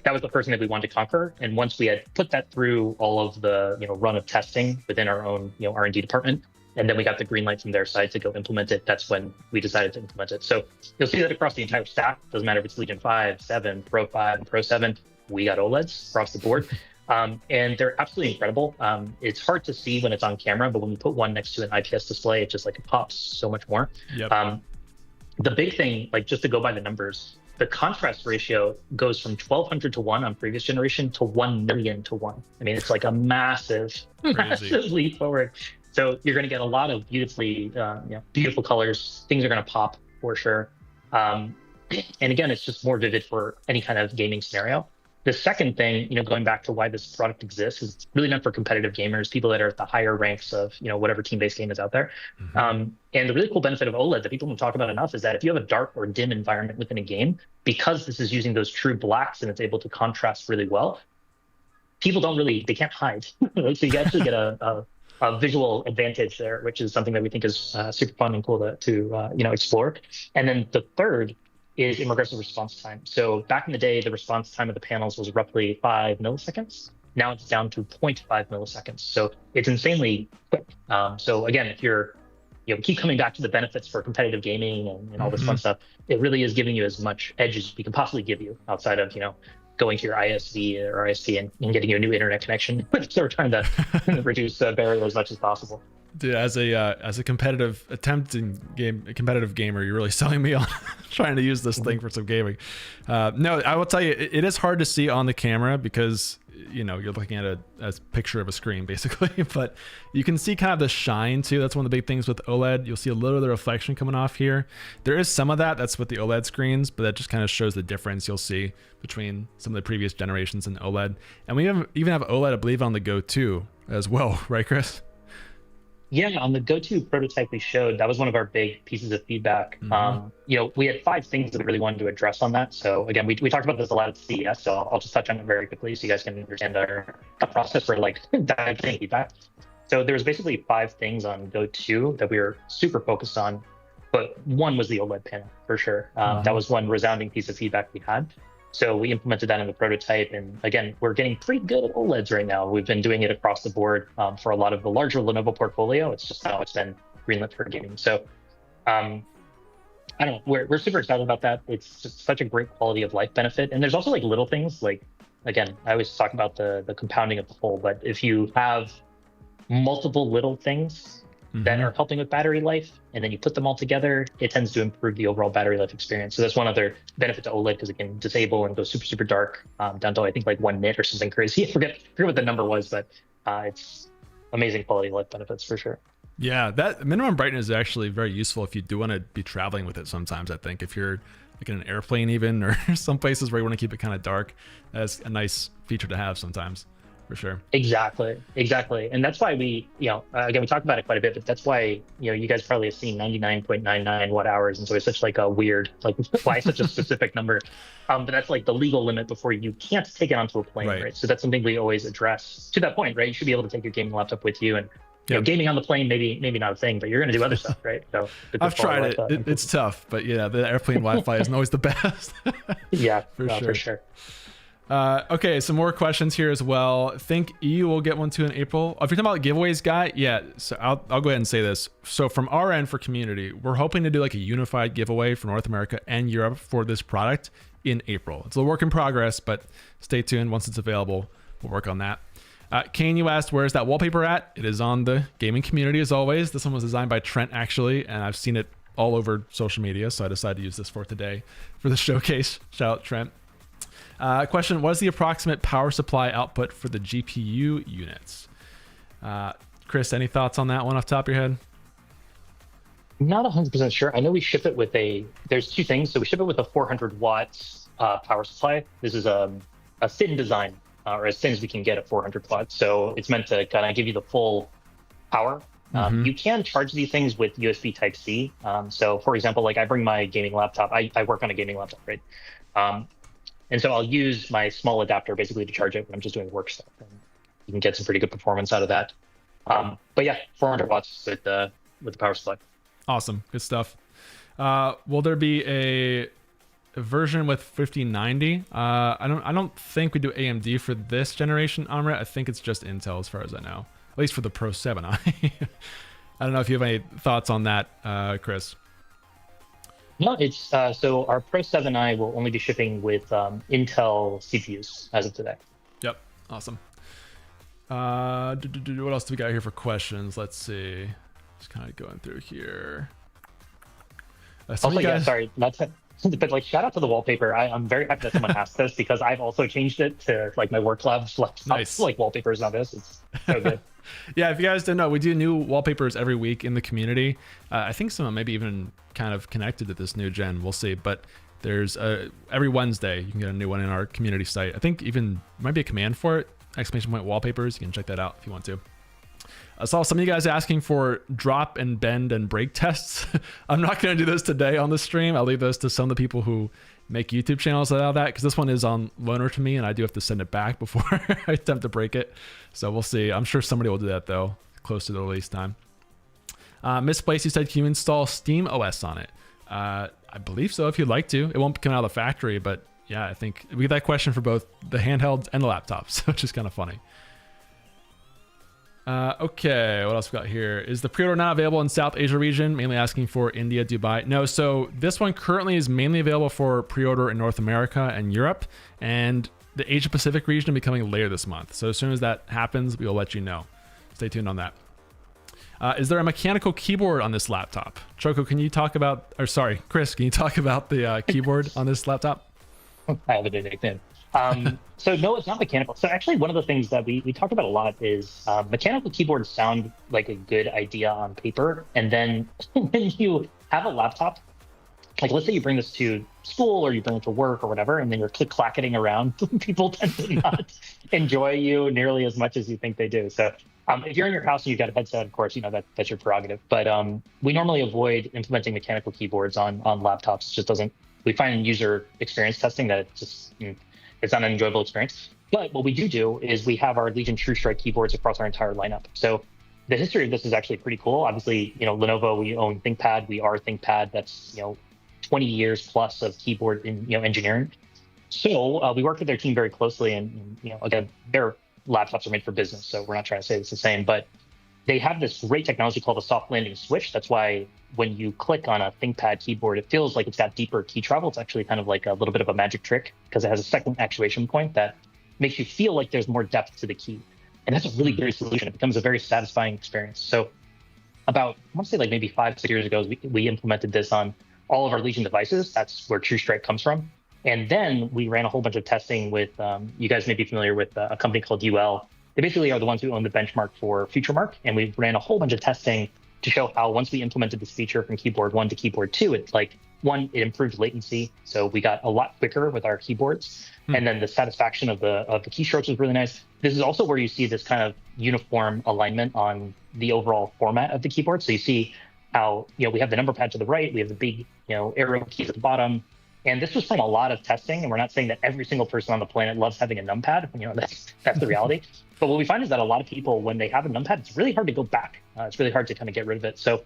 that was the first thing that we wanted to conquer. And once we had put that through all of the run of testing within our own R&D department, and then we got the green light from their side to go implement it. That's when we decided to implement it. So you'll see that across the entire stack. Doesn't matter if it's Legion 5, 7, Pro 5, and Pro 7. We got OLEDs across the board. And they're absolutely incredible. It's hard to see when it's on camera, but when we put one next to an IPS display, it just it pops so much more. Yep. The big thing, just to go by the numbers, the contrast ratio goes from 1200 to 1 on previous generation to 1 million to 1. I mean, it's like a massive leap forward. So you're going to get a lot of beautiful colors. Things are going to pop for sure. And again, it's just more vivid for any kind of gaming scenario. The second thing, going back to why this product exists, is it's really meant for competitive gamers, people that are at the higher ranks of, whatever team-based game is out there. And the really cool benefit of OLED that people don't talk about enough is that if you have a dark or dim environment within a game, because this is using those true blacks and it's able to contrast really well, people they can't hide. So you actually get a visual advantage there, which is something that we think is super fun and cool to explore. And then the third is immersive response time. So back in the day, the response time of the panels was roughly 5 milliseconds. Now it's down to 0.5 milliseconds. So it's insanely quick. So again, if you're, keep coming back to the benefits for competitive gaming and all this fun stuff, it really is giving you as much edge as we can possibly give you outside of, going to your ISV or ISP and getting you a new internet connection. So we're trying to reduce barrier as much as possible. Dude, as a competitive gamer, you're really selling me on trying to use this thing for some gaming. No, I will tell you, it is hard to see on the camera because you're looking at a picture of a screen basically, but you can see kind of the shine too. That's one of the big things with OLED. You'll see a little of the reflection coming off here. There is some of that's with the OLED screens, but that just kind of shows the difference you'll see between some of the previous generations and OLED. And we even have OLED, I believe, on the Go 2 as well, right, Chris? Yeah, on the Go 2 prototype we showed, that was one of our big pieces of feedback. We had 5 things that we really wanted to address on that. So again, we talked about this a lot at CES, so I'll just touch on it very quickly so you guys can understand our process for diving feedback. So there was basically 5 things on Go 2 that we were super focused on, but one was the OLED panel for sure. That was one resounding piece of feedback we had. So we implemented that in the prototype. And again, we're getting pretty good at OLEDs right now. We've been doing it across the board for a lot of the larger Lenovo portfolio. It's just how it's been greenlit for gaming. So I don't know, we're super excited about that. It's just such a great quality of life benefit. And there's also like little things again, I always talk about the compounding of the whole, but if you have multiple little things that are helping with battery life, and then you put them all together, it tends to improve the overall battery life experience. So that's one other benefit to OLED, because it can disable and go super, super dark down to I think like 1 nit or something crazy. I forget what the number was, but it's amazing quality of life benefits for sure. Yeah, that minimum brightness is actually very useful if you do want to be traveling with it sometimes. I think if you're like in an airplane even, or some places where you want to keep it kind of dark, that's a nice feature to have sometimes. For sure. Exactly. And that's why we, again, we talked about it quite a bit, but that's why, you guys probably have seen 99.99 watt hours. And so it's such like a weird, why such a specific number? But that's like the legal limit before you can't take it onto a plane, right? So that's something we always address to that point, right? You should be able to take your gaming laptop with you, and gaming on the plane, maybe not a thing, but you're going to do other stuff, right? So I've tried it. It's tough, but yeah, the airplane Wi-Fi isn't always the best. For sure. Okay, some more questions here as well. Think EU will get one too in April. If you're talking about giveaways, Guy, yeah. So I'll go ahead and say this. So from our end for community, we're hoping to do like a unified giveaway for North America and Europe for this product in April. It's a work in progress, but stay tuned. Once it's available, we'll work on that. Kane, you asked, where's that wallpaper at? It is on the gaming community as always. This one was designed by Trent actually, and I've seen it all over social media, so I decided to use this for today for the showcase. Shout out Trent. Question, what is the approximate power supply output for the GPU units? Chris, any thoughts on that one off the top of your head? Not 100% sure. I know we ship it with there's 2 things. So we ship it with a 400 watts power supply. This is a thin design, or as thin as we can get at 400 watts. So it's meant to kind of give you the full power. You can charge these things with USB Type-C. So for example, like I bring my gaming laptop. I work on a gaming laptop, right? And so I'll use my small adapter basically to charge it when I'm just doing work stuff. And you can get some pretty good performance out of that. But yeah, 400 watts with the power supply. Awesome, good stuff. Will there be a version with 5090? I don't think we do AMD for this generation, Amrit. I think it's just Intel as far as I know, at least for the Pro 7i. I don't know if you have any thoughts on that, Chris. No, it's so our Pro 7i will only be shipping with Intel CPUs as of today. Yep, awesome. What else do we got here for questions? Let's see. Just kind of going through here. Sorry, not to, but like shout out to the wallpaper. I'm very happy that someone asked this, because I've also changed it to like my work lab nice. Like wallpapers on this. It's so good. Yeah, if you guys don't know, we do new wallpapers every week in the community. I think some maybe even kind of connected to this new gen. We'll see. But There's every Wednesday you can get a new one in our community site. I think even might be a command for it, !wallpapers. You can check that out if you want to. I saw some of you guys asking for drop and bend and break tests. I'm not going to do those today on the stream. I'll leave those to some of the people who make YouTube channels out of that, because this one is on loaner to me and I do have to send it back before I attempt to break it. So we'll see. I'm sure somebody will do that though, close to the release time. Misplaced, you said, can you install Steam OS on it? I believe so, if you'd like to. It won't come out of the factory, but yeah, I think we get that question for both the handhelds and the laptops, which is kind of funny. Okay, what else we got here? Is the pre-order not available in South Asia region? Mainly asking for India, Dubai. No, so this one currently is mainly available for pre-order in North America and Europe, and the Asia Pacific region will be coming later this month. So as soon as that happens, we will let you know. Stay tuned on that. Is there a mechanical keyboard on this laptop? Choco, can you talk about, or sorry, Chris, can you talk about the keyboard on this laptop? I have a new nickname. So no, it's not mechanical. So actually, one of the things that we talk about a lot is mechanical keyboards sound like a good idea on paper. And then when you have a laptop, like let's say you bring this to school or you bring it to work or whatever, and then you're click-clacketing around, people tend to not enjoy you nearly as much as you think they do. So if you're in your house and you've got a headset, of course, that's your prerogative. But we normally avoid implementing mechanical keyboards on laptops. It just doesn't, we find in user experience testing that it's not an enjoyable experience. But what we do is we have our Legion TrueStrike keyboards across our entire lineup. So the history of this is actually pretty cool. Obviously, Lenovo, we own ThinkPad. We are ThinkPad. That's 20 years plus of keyboard engineering. So we work with their team very closely, and again, their laptops are made for business, so we're not trying to say it's the same, but they have this great technology called a soft landing switch. That's why when you click on a ThinkPad keyboard, it feels like it's got deeper key travel. It's actually kind of like a little bit of a magic trick because it has a second actuation point that makes you feel like there's more depth to the key. And that's a really great solution. It becomes a very satisfying experience. So about, I want to say like maybe 5-6 years ago, we implemented this on all of our Legion devices. That's where TrueStrike comes from. And then we ran a whole bunch of testing with, you guys may be familiar with a company called UL. They basically are the ones who own the benchmark for FutureMark. And we ran a whole bunch of testing to show how once we implemented this feature from keyboard 1 to keyboard 2, it's like, one, it improved latency. So we got a lot quicker with our keyboards. And then the satisfaction of the keystrokes was really nice. This is also where you see this kind of uniform alignment on the overall format of the keyboard. So you see how, we have the number pad to the right, we have the big, arrow keys at the bottom. And this was from a lot of testing, and we're not saying that every single person on the planet loves having a numpad. That's the reality. But what we find is that a lot of people, when they have a numpad, it's really hard to go back. It's really hard to kind of get rid of it. So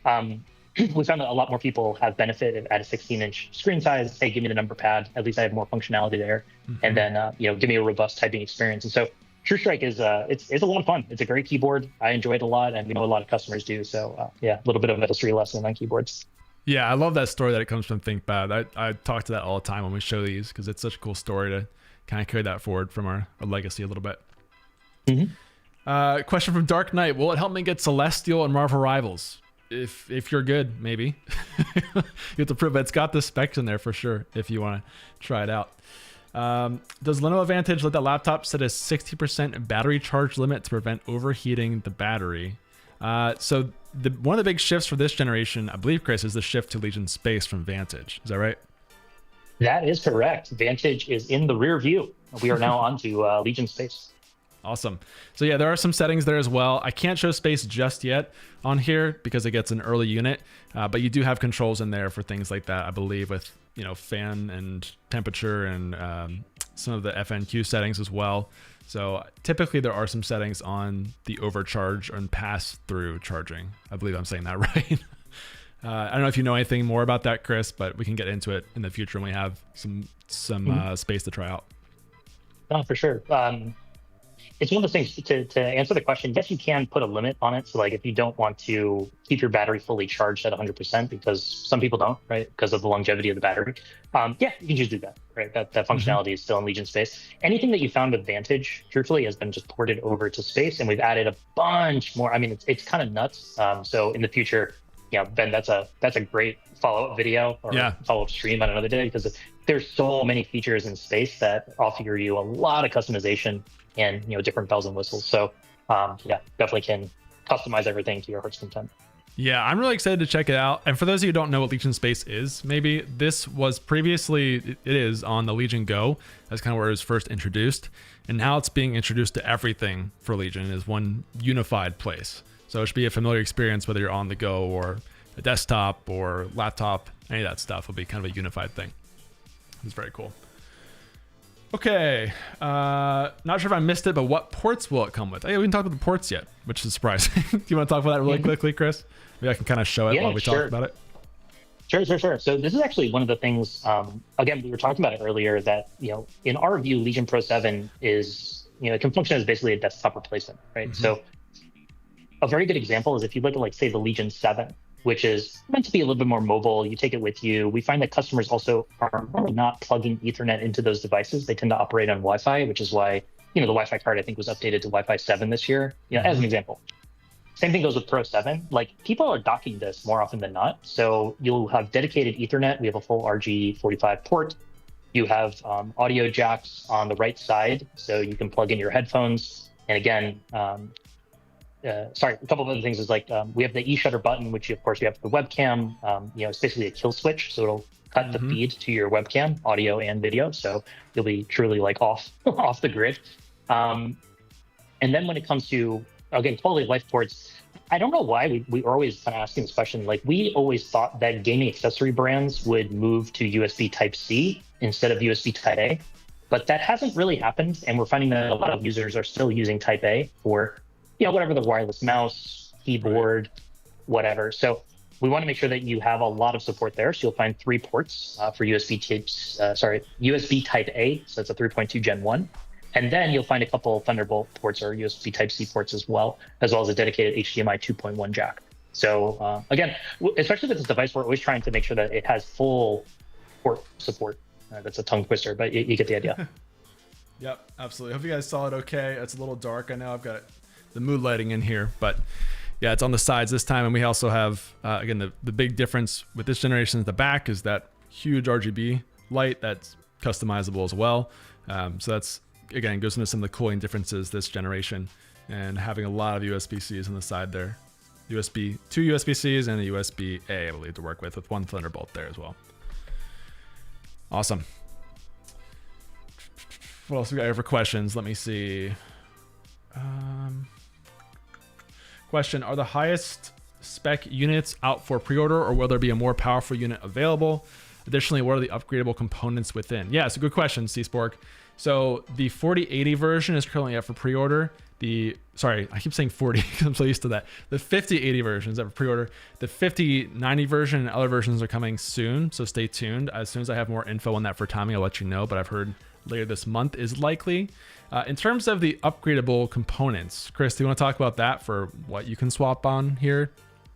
we found that a lot more people have benefited at a 16-inch screen size. Hey, give me the number pad. At least I have more functionality there. Mm-hmm. And then, give me a robust typing experience. And so TrueStrike is it's a lot of fun. It's a great keyboard. I enjoy it a lot, and we know a lot of customers do. So a little bit of a history lesson on keyboards. Yeah, I love that story that it comes from ThinkPad. I talk to that all the time when we show these because it's such a cool story to kind of carry that forward from our legacy a little bit. Mm-hmm. Question from Dark Knight. Will it help me get Celestial and Marvel Rivals? If you're good, maybe. You have to prove it. It's got the specs in there for sure if you want to try it out. Does Lenovo Vantage let that laptop set a 60% battery charge limit to prevent overheating the battery? So one of the big shifts for this generation, I believe, Chris, is the shift to Legion Space from Vantage. Is that right? That is correct. Vantage is in the rear view. We are now on to Legion Space. Awesome. So yeah, there are some settings there as well. I can't show Space just yet on here because it gets an early unit, but you do have controls in there for things like that, I believe, with fan and temperature and some of the FNQ settings as well. So typically there are some settings on the overcharge and pass through charging. I believe I'm saying that right. I don't know if you know anything more about that, Chris, but we can get into it in the future when we have some space to try out. Oh, for sure. It's one of those things to answer the question. Yes, you can put a limit on it. So like if you don't want to keep your battery fully charged at 100%, because some people don't, right? Because of the longevity of the battery. You can just do that, right? That functionality is still in Legion Space. Anything that you found with Vantage, truthfully, has been just ported over to Space, and we've added a bunch more. I mean, it's kind of nuts. So in the future, Ben, that's a great follow-up video or follow-up stream on another day, because there's so many features in Space that offer you a lot of customization and different bells and whistles. So definitely can customize everything to your heart's content. Yeah, I'm really excited to check it out. And for those of you who don't know what Legion Space is, maybe this was previously, it is on the Legion Go. That's kind of where it was first introduced. And now it's being introduced to everything for Legion as one unified place. So it should be a familiar experience whether you're on the go or a desktop or laptop. Any of that stuff will be kind of a unified thing. It's very cool. Okay, not sure if I missed it, but what ports will it come with? Hey, we didn't talk about the ports yet, which is surprising. Do you want to talk about that really quickly, Chris? Maybe I can kind of show it while we talk about it. Sure. So this is actually one of the things, again, we were talking about it earlier that, in our view, Legion Pro 7 is, it can function as basically a desktop replacement, right? Mm-hmm. So a very good example is if you look at, like, say, the Legion 7, which is meant to be a little bit more mobile. You take it with you. We find that customers also are not plugging Ethernet into those devices. They tend to operate on Wi-Fi, which is why, the Wi-Fi card, I think, was updated to Wi-Fi 7 this year, as an example. Same thing goes with Pro 7. Like, people are docking this more often than not. So you'll have dedicated Ethernet. We have a full RG45 port. You have audio jacks on the right side, so you can plug in your headphones. And again, a couple of other things is like we have the e-shutter button, which of course we have for the webcam. It's basically a kill switch, so it'll cut the feed to your webcam, audio and video. So you'll be truly like off the grid. And then when it comes to, again, quality of life ports, I don't know why we are always kind of asking this question. Like, we always thought that gaming accessory brands would move to USB Type-C instead of USB Type-A, but that hasn't really happened. And we're finding that a lot of users are still using Type-A for whatever, the wireless mouse, keyboard, whatever. So we want to make sure that you have a lot of support there. So you'll find 3 ports for USB Type-A. So it's a 3.2 Gen 1. And then you'll find a couple Thunderbolt ports or USB Type-C ports as well as a dedicated HDMI 2.1 jack. So again, especially with this device, we're always trying to make sure that it has full port support. That's a tongue twister, but you get the idea. Yep, absolutely. Hope you guys saw it okay. It's a little dark. I know I've got the mood lighting in here, but yeah, it's on the sides this time. And we also have, again, the big difference with this generation at the back is that huge RGB light that's customizable as well. So that's, again, goes into some of the cooling differences this generation, and having a lot of USB-Cs on the side there. Two USB-Cs and a USB-A, I believe, to work with one Thunderbolt there as well. Awesome. What else we got here for questions? Let me see. Question, are the highest spec units out for pre-order, or will there be a more powerful unit available? Additionally, what are the upgradable components within? Yeah, it's a good question, C-Spork. So the 4080 version is currently up for pre-order. Sorry, I keep saying 40 because I'm so used to that. The 5080 version is up for pre-order. The 5090 version and other versions are coming soon, so stay tuned. As soon as I have more info on that for timing, I'll let you know, but I've heard later this month is likely. In terms of the upgradable components, Chris, do you want to talk about that for what you can swap on here?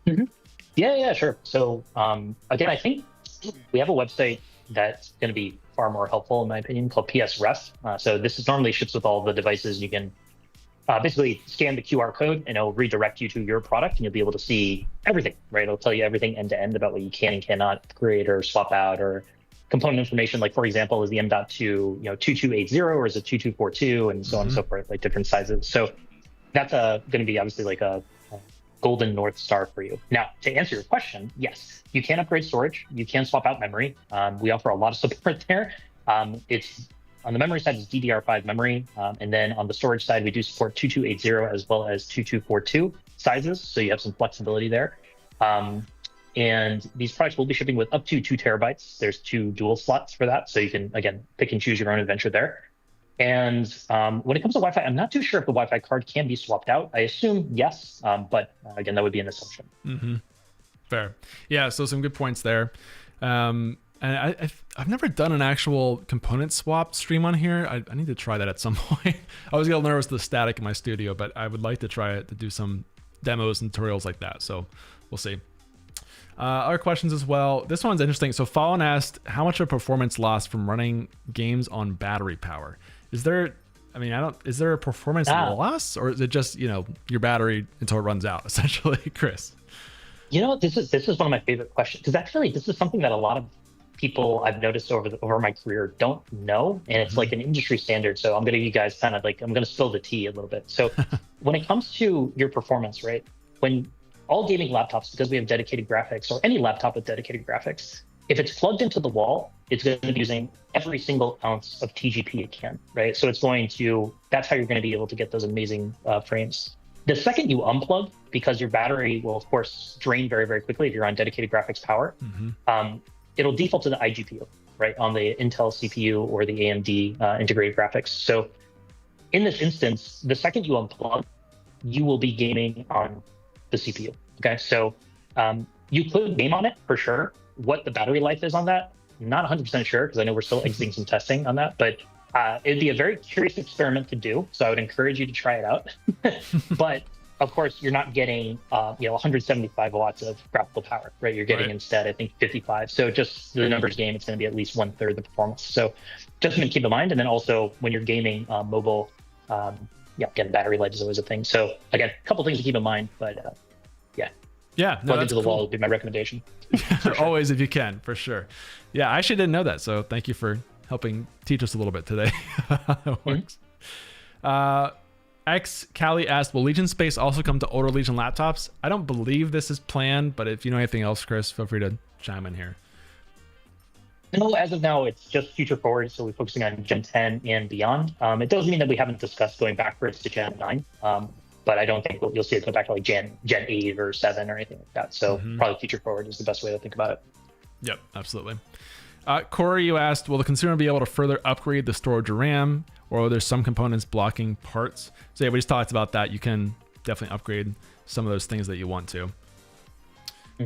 Mm-hmm. Yeah, sure. So again, I think we have a website that's going to be far more helpful, in my opinion, called PSRef. So this is normally ships with all the devices. You can basically scan the QR code and it'll redirect you to your product, and you'll be able to see everything, right? It'll tell you everything end to end about what you can and cannot create or swap out, or component information, like, for example, is the M.2 2280 or is it 2242, and so on and so forth, like different sizes. So that's going to be obviously like a golden North Star for you. Now, to answer your question, yes, you can upgrade storage. You can swap out memory. We offer a lot of support there. It's on the memory side, it's DDR5 memory. And then on the storage side, we do support 2280 as well as 2242 sizes. So you have some flexibility there. And these products will be shipping with up to 2 terabytes. There's 2 dual slots for that. So you can, again, pick and choose your own adventure there. And when it comes to Wi-Fi, I'm not too sure if the Wi-Fi card can be swapped out. I assume yes, but again, that would be an assumption. Mm-hmm. Fair. Yeah, so some good points there. And I've never done an actual component swap stream on here. I need to try that at some point. I always get a little nervous with the static in my studio, but I would like to try it to do some demos and tutorials like that. So we'll see. Other questions as well. This one's interesting. So Fallen asked, how much of performance loss from running games on battery power? Is there a performance loss, or is it just, your battery until it runs out, essentially, Chris? This is one of my favorite questions, because actually this is something that a lot of people I've noticed over my career don't know, and it's like an industry standard. So I'm going to give you guys I'm going to spill the tea a little bit. So when it comes to your performance, right, when all gaming laptops, because we have dedicated graphics, or any laptop with dedicated graphics, if it's plugged into the wall, it's going to be using every single ounce of TGP it can, right? So that's how you're going to be able to get those amazing frames. The second you unplug, because your battery will, of course, drain very, very quickly if you're on dedicated graphics power, it'll default to the iGPU, right, on the Intel CPU or the AMD integrated graphics. So in this instance, the second you unplug, you will be gaming on the CPU, okay? So you could game on it for sure. What the battery life is on that, not 100% sure, because I know we're still exiting some testing on that, but it'd be a very curious experiment to do. So I would encourage you to try it out. But of course, you're not getting 175 watts of graphical power, right? You're getting instead, I think, 55. So just the numbers game, it's going to be at least 1/3 the performance. So just something to keep in mind. And then also when you're gaming mobile, again, battery life is always a thing. So again, a couple things to keep in mind, but plug into the wall would be my recommendation. Sure. Always, if you can, for sure. Yeah, I actually didn't know that, so thank you for helping teach us a little bit today. It works. X Callie asked, will Legion Space also come to older Legion laptops? I don't believe this is planned, but if you know anything else, Chris, feel free to chime in here. No, as of now, it's just future forward, so we're focusing on Gen 10 and beyond. It doesn't mean that we haven't discussed going backwards to Gen 9, but I don't think you'll see it go back to like Gen 8 or 7 or anything like that. So probably future forward is the best way to think about it. Yep, absolutely. Corey, you asked, will the consumer be able to further upgrade the storage or RAM, or are there some components blocking parts? So yeah, we just talked about that. You can definitely upgrade some of those things that you want to.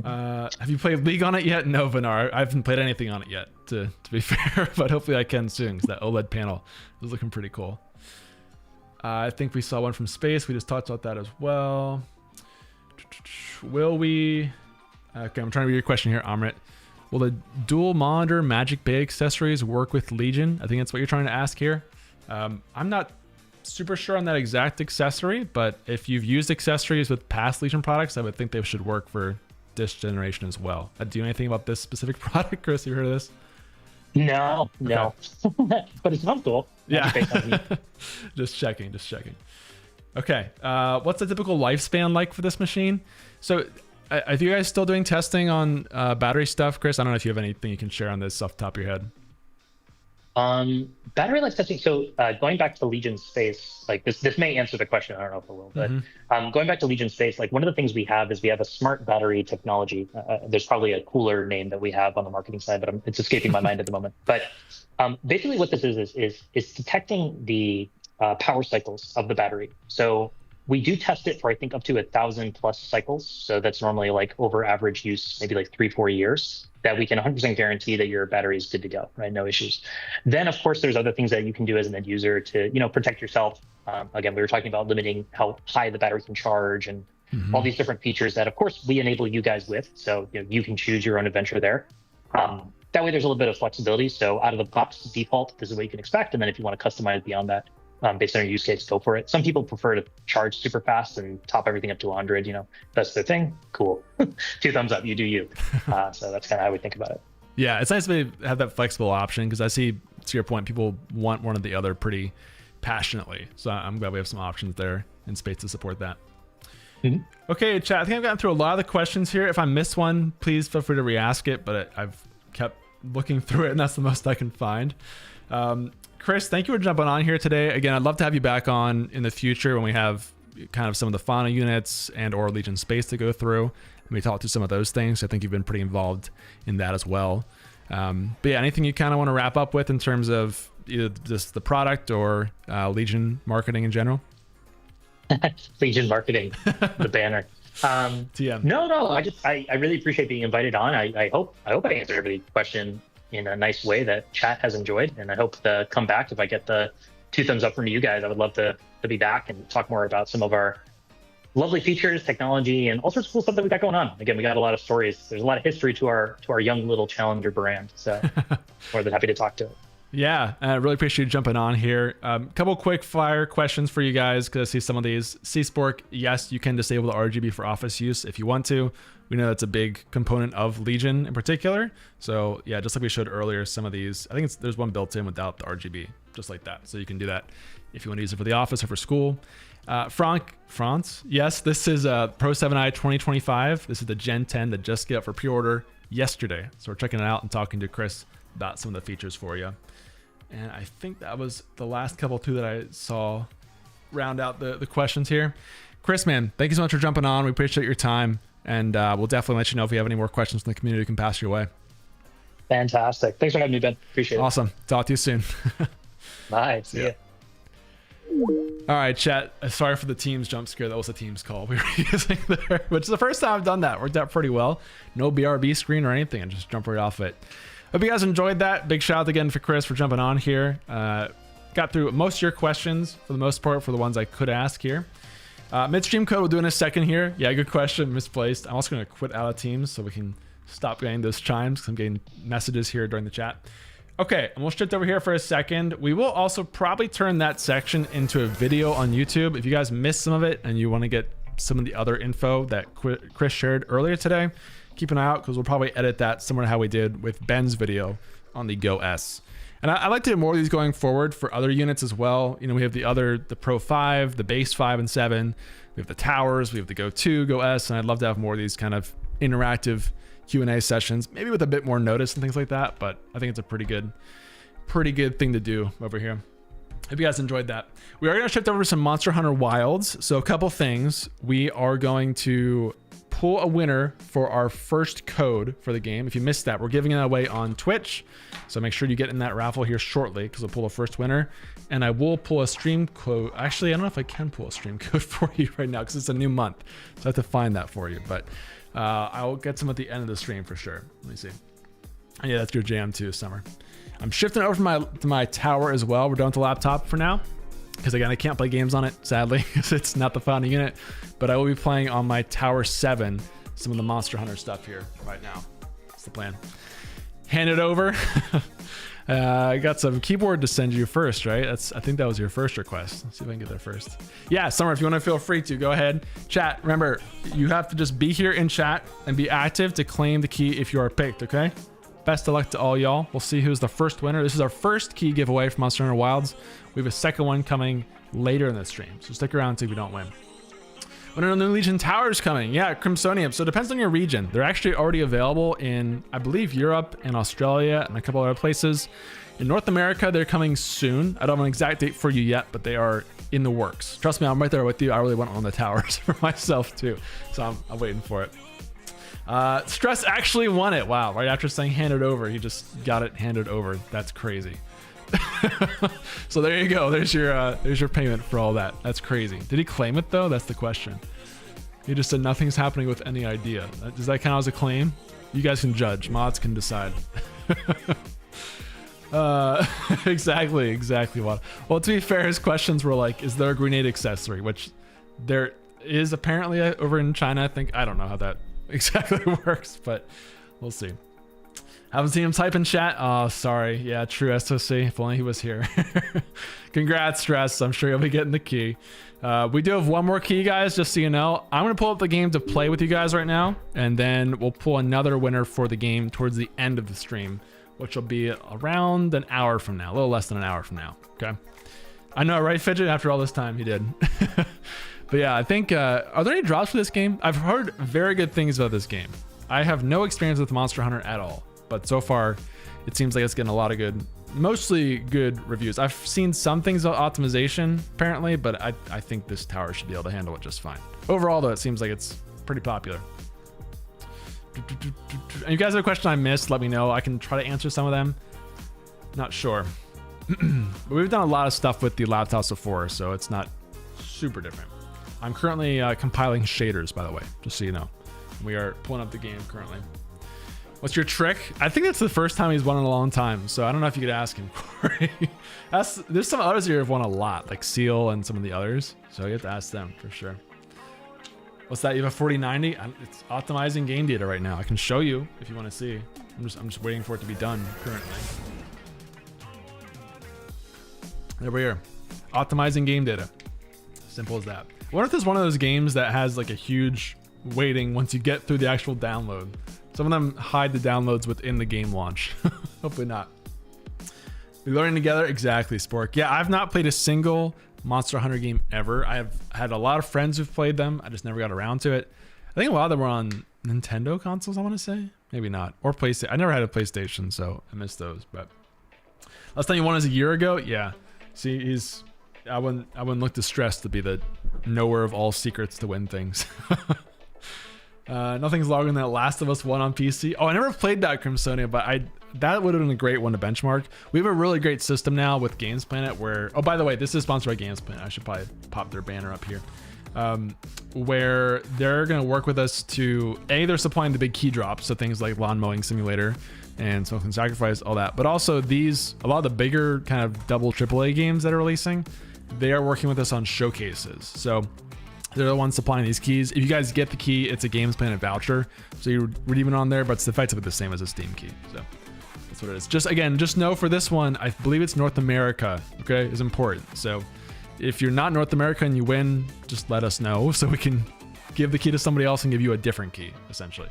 Have you played League on it yet? No, Vinar. I haven't played anything on it yet, to be fair, but hopefully I can soon, because that OLED panel is looking pretty cool. I think we saw one from space. We just talked about that as well. Will we... Okay, I'm trying to read your question here, Amrit. Will the dual monitor Magic Bay accessories work with Legion? I think that's what you're trying to ask here. I'm not super sure on that exact accessory, but if you've used accessories with past Legion products, I would think they should work for this generation as well. Do you know anything about this specific product, Chris? You heard of this? No. But it sounds cool. Yeah. Just checking. Okay. What's the typical lifespan like for this machine? So are you guys still doing testing on battery stuff, Chris? I don't know if you have anything you can share on this off the top of your head. Battery life testing. So going back to Legion Space, like this may answer the question. I don't know if it will, but going back to Legion Space, like one of the things we have is we have a smart battery technology. There's probably a cooler name that we have on the marketing side, but it's escaping my mind at the moment. But basically what this is detecting the power cycles of the battery. So we do test it for, I think, up to 1,000+ cycles. So that's normally like over average use, maybe like 3-4 years, that we can 100% guarantee that your battery is good to go, right? No issues. Then, of course, there's other things that you can do as an end user to, protect yourself. Again, we were talking about limiting how high the battery can charge and all these different features that, of course, we enable you guys with. So you can choose your own adventure there. That way, there's a little bit of flexibility. So out of the box default, this is what you can expect. And then if you want to customize beyond that, based on your use case, go for it. Some people prefer to charge super fast and top everything up to 100. That's their thing. Cool. 2 thumbs up. You do you. So that's kind of how we think about it. Yeah, it's nice to have that flexible option, because I see, to your point, people want one or the other pretty passionately. So I'm glad we have some options there in space to support that. Okay, chat. I think I've gotten through a lot of the questions here. If I missed one, please feel free to re-ask it, but I've kept looking through it, and that's the most I can find. Chris, thank you for jumping on here today. Again, I'd love to have you back on in the future when we have kind of some of the Fauna units and or Legion Space to go through, and we talk through some of those things. I think you've been pretty involved in that as well. But yeah, anything you kind of want to wrap up with in terms of either just the product or Legion marketing in general? Legion marketing, the banner. TM. No. I really appreciate being invited on. I hope I answered every question in a nice way that chat has enjoyed, and I hope to come back. If I get the 2 thumbs up from you guys, I would love to be back and talk more about some of our lovely features, technology, and all sorts of cool stuff that we got going on. Again, we got a lot of stories. There's a lot of history to our young little challenger brand, so more than happy to talk to it. Yeah, I really appreciate you jumping on here. Couple quick fire questions for you guys, because I see some of these. C-Spork, yes, you can disable the RGB for office use if you want to. We know that's a big component of Legion in particular. So yeah, just like we showed earlier, some of these, I think there's one built in without the RGB, just like that. So you can do that if you want to use it for the office or for school. France. Yes, this is Pro 7i 2025. This is the Gen 10 that just got for pre-order yesterday. So we're checking it out and talking to Chris about some of the features for you. And I think that was the last couple too that I saw round out the questions here. Chris, man, thank you so much for jumping on. We appreciate your time. And we'll definitely let you know if we have any more questions from the community we can pass your way. Fantastic. Thanks for having me, Ben. Appreciate it. Awesome. Talk to you soon. Bye. See ya. All right, chat. Sorry for the Teams jump scare. That was a Teams call we were using there, which is the first time I've done that. Worked out pretty well. No BRB screen or anything. I just jumped right off it. Hope you guys enjoyed that. Big shout out again for Chris for jumping on here. Got through most of your questions for the most part for the ones I could ask here. Midstream code we'll do in a second here. Yeah, good question. Misplaced. I'm also going to quit out of Teams so we can stop getting those chimes because I'm getting messages here during the chat. Okay, and we'll shift over here for a second. We will also probably turn that section into a video on YouTube. If you guys missed some of it and you want to get some of the other info that Chris shared earlier today, keep an eye out because we'll probably edit that similar to how we did with Ben's video on the Go S. And I like to do more of these going forward for other units as well. You know, we have the Pro 5, the base 5 and 7. We have the towers, we have the Go 2, Go S, and I'd love to have more of these kind of interactive Q&A sessions, maybe with a bit more notice and things like that, but I think it's a pretty good thing to do over here. Hope you guys enjoyed that. We are going to shift over to some Monster Hunter Wilds. So a couple things. We are going to pull a winner for our first code for the game. If you missed that, we're giving it away on Twitch. So make sure you get in that raffle here shortly because we'll pull a first winner. And I will pull a stream code. Actually, I don't know if I can pull a stream code for you right now because it's a new month. So I have to find that for you. But I'll get some at the end of the stream for sure. Let me see. And yeah, that's your jam too, Summer. I'm shifting over to my tower as well. We're done with the laptop for now because again, I can't play games on it, sadly, because it's not the founding unit. But I will be playing on my Tower 7 some of the Monster Hunter stuff here right now. That's the plan. Hand it over. I got some keyboard to send you first, right? I think that was your first request. Let's see if I can get there first. Yeah, Summer, if you want to feel free to go ahead. Chat, remember, you have to just be here in chat and be active to claim the key if you are picked, okay? Best of luck to all y'all. We'll see who's the first winner. This is our first key giveaway from Monster Hunter Wilds. We have a second one coming later in the stream, so stick around until we don't win. When are the new Legion Towers coming? Yeah, Crimsonium. So it depends on your region. They're actually already available in, I believe, Europe and Australia and a couple other places. In North America, they're coming soon. I don't have an exact date for you yet, but they are in the works. Trust me, I'm right there with you. I really want one of the towers for myself too. So I'm waiting for it. Stress actually won it. Wow, right after saying hand it over, he just got it handed over. That's crazy. So there you go. There's your payment for all that. That's crazy. Did he claim it though? That's the question. He just said nothing's happening with any idea. Does that count as a claim? You guys can judge. Mods can decide. Exactly what. Well, to be fair, his questions were like, is there a grenade accessory? Which there is apparently over in China. I think, I don't know how that exactly works, but we'll see. Haven't seen him type in chat. Oh, sorry. Yeah, true SOC. If only he was here. Congrats, Stress. I'm sure you'll be getting the key. We do have one more key, guys, just so you know. I'm going to pull up the game to play with you guys right now, and then we'll pull another winner for the game towards the end of the stream, which will be around an hour from now, a little less than an hour from now. Okay. I know, right, Fidget? After all this time, he did. But yeah, I think, are there any drops for this game? I've heard very good things about this game. I have no experience with Monster Hunter at all. But so far, it seems like it's getting a lot of good, mostly good reviews. I've seen some things about optimization, apparently, but I think this tower should be able to handle it just fine. Overall, though, it seems like it's pretty popular. And you guys have a question I missed, let me know. I can try to answer some of them. Not sure. But we've done a lot of stuff with the laptops before, so it's not super different. I'm currently compiling shaders, by the way, just so you know. We are pulling up the game currently. What's your trick? I think that's the first time he's won in a long time, so I don't know if you could ask him. There's some others here who've won a lot, like Seal and some of the others, so you have to ask them for sure. What's that? You have a 4090? It's optimizing game data right now. I can show you if you want to see. I'm just waiting for it to be done currently. There we are. Optimizing game data. Simple as that. I wonder if there's one of those games that has like a huge waiting once you get through the actual download. Some of them hide the downloads within the game launch. Hopefully not. We learning together? Exactly, Spork. Yeah, I've not played a single Monster Hunter game ever. I have had a lot of friends who've played them. I just never got around to it. I think a lot of them were on Nintendo consoles, I want to say. Maybe not. Or PlayStation. I never had a PlayStation, so I missed those. But last time you won was a year ago? Yeah. See, I wouldn't look distressed to be the knower of all secrets to win things. Nothing's longer than that Last of Us 1 on PC. Oh, I never played that, Crimsonia, but that would have been a great one to benchmark. We have a really great system now with Games Planet where, oh, by the way, this is sponsored by Games Planet. I should probably pop their banner up here. Where they're going to work with us to, they're supplying the big key drops, so things like Lawn Mowing Simulator and Smoke and Sacrifice, all that. But also a lot of the bigger kind of double AAA games that are releasing, they are working with us on showcases. So they're the ones supplying these keys. If you guys get the key, it's a Games Planet voucher. So you redeem it on there, but it's effectively the same as a Steam key. So that's what it is. Just know for this one, I believe it's North America, okay, is important. So if you're not North America and you win, just let us know so we can give the key to somebody else and give you a different key, essentially.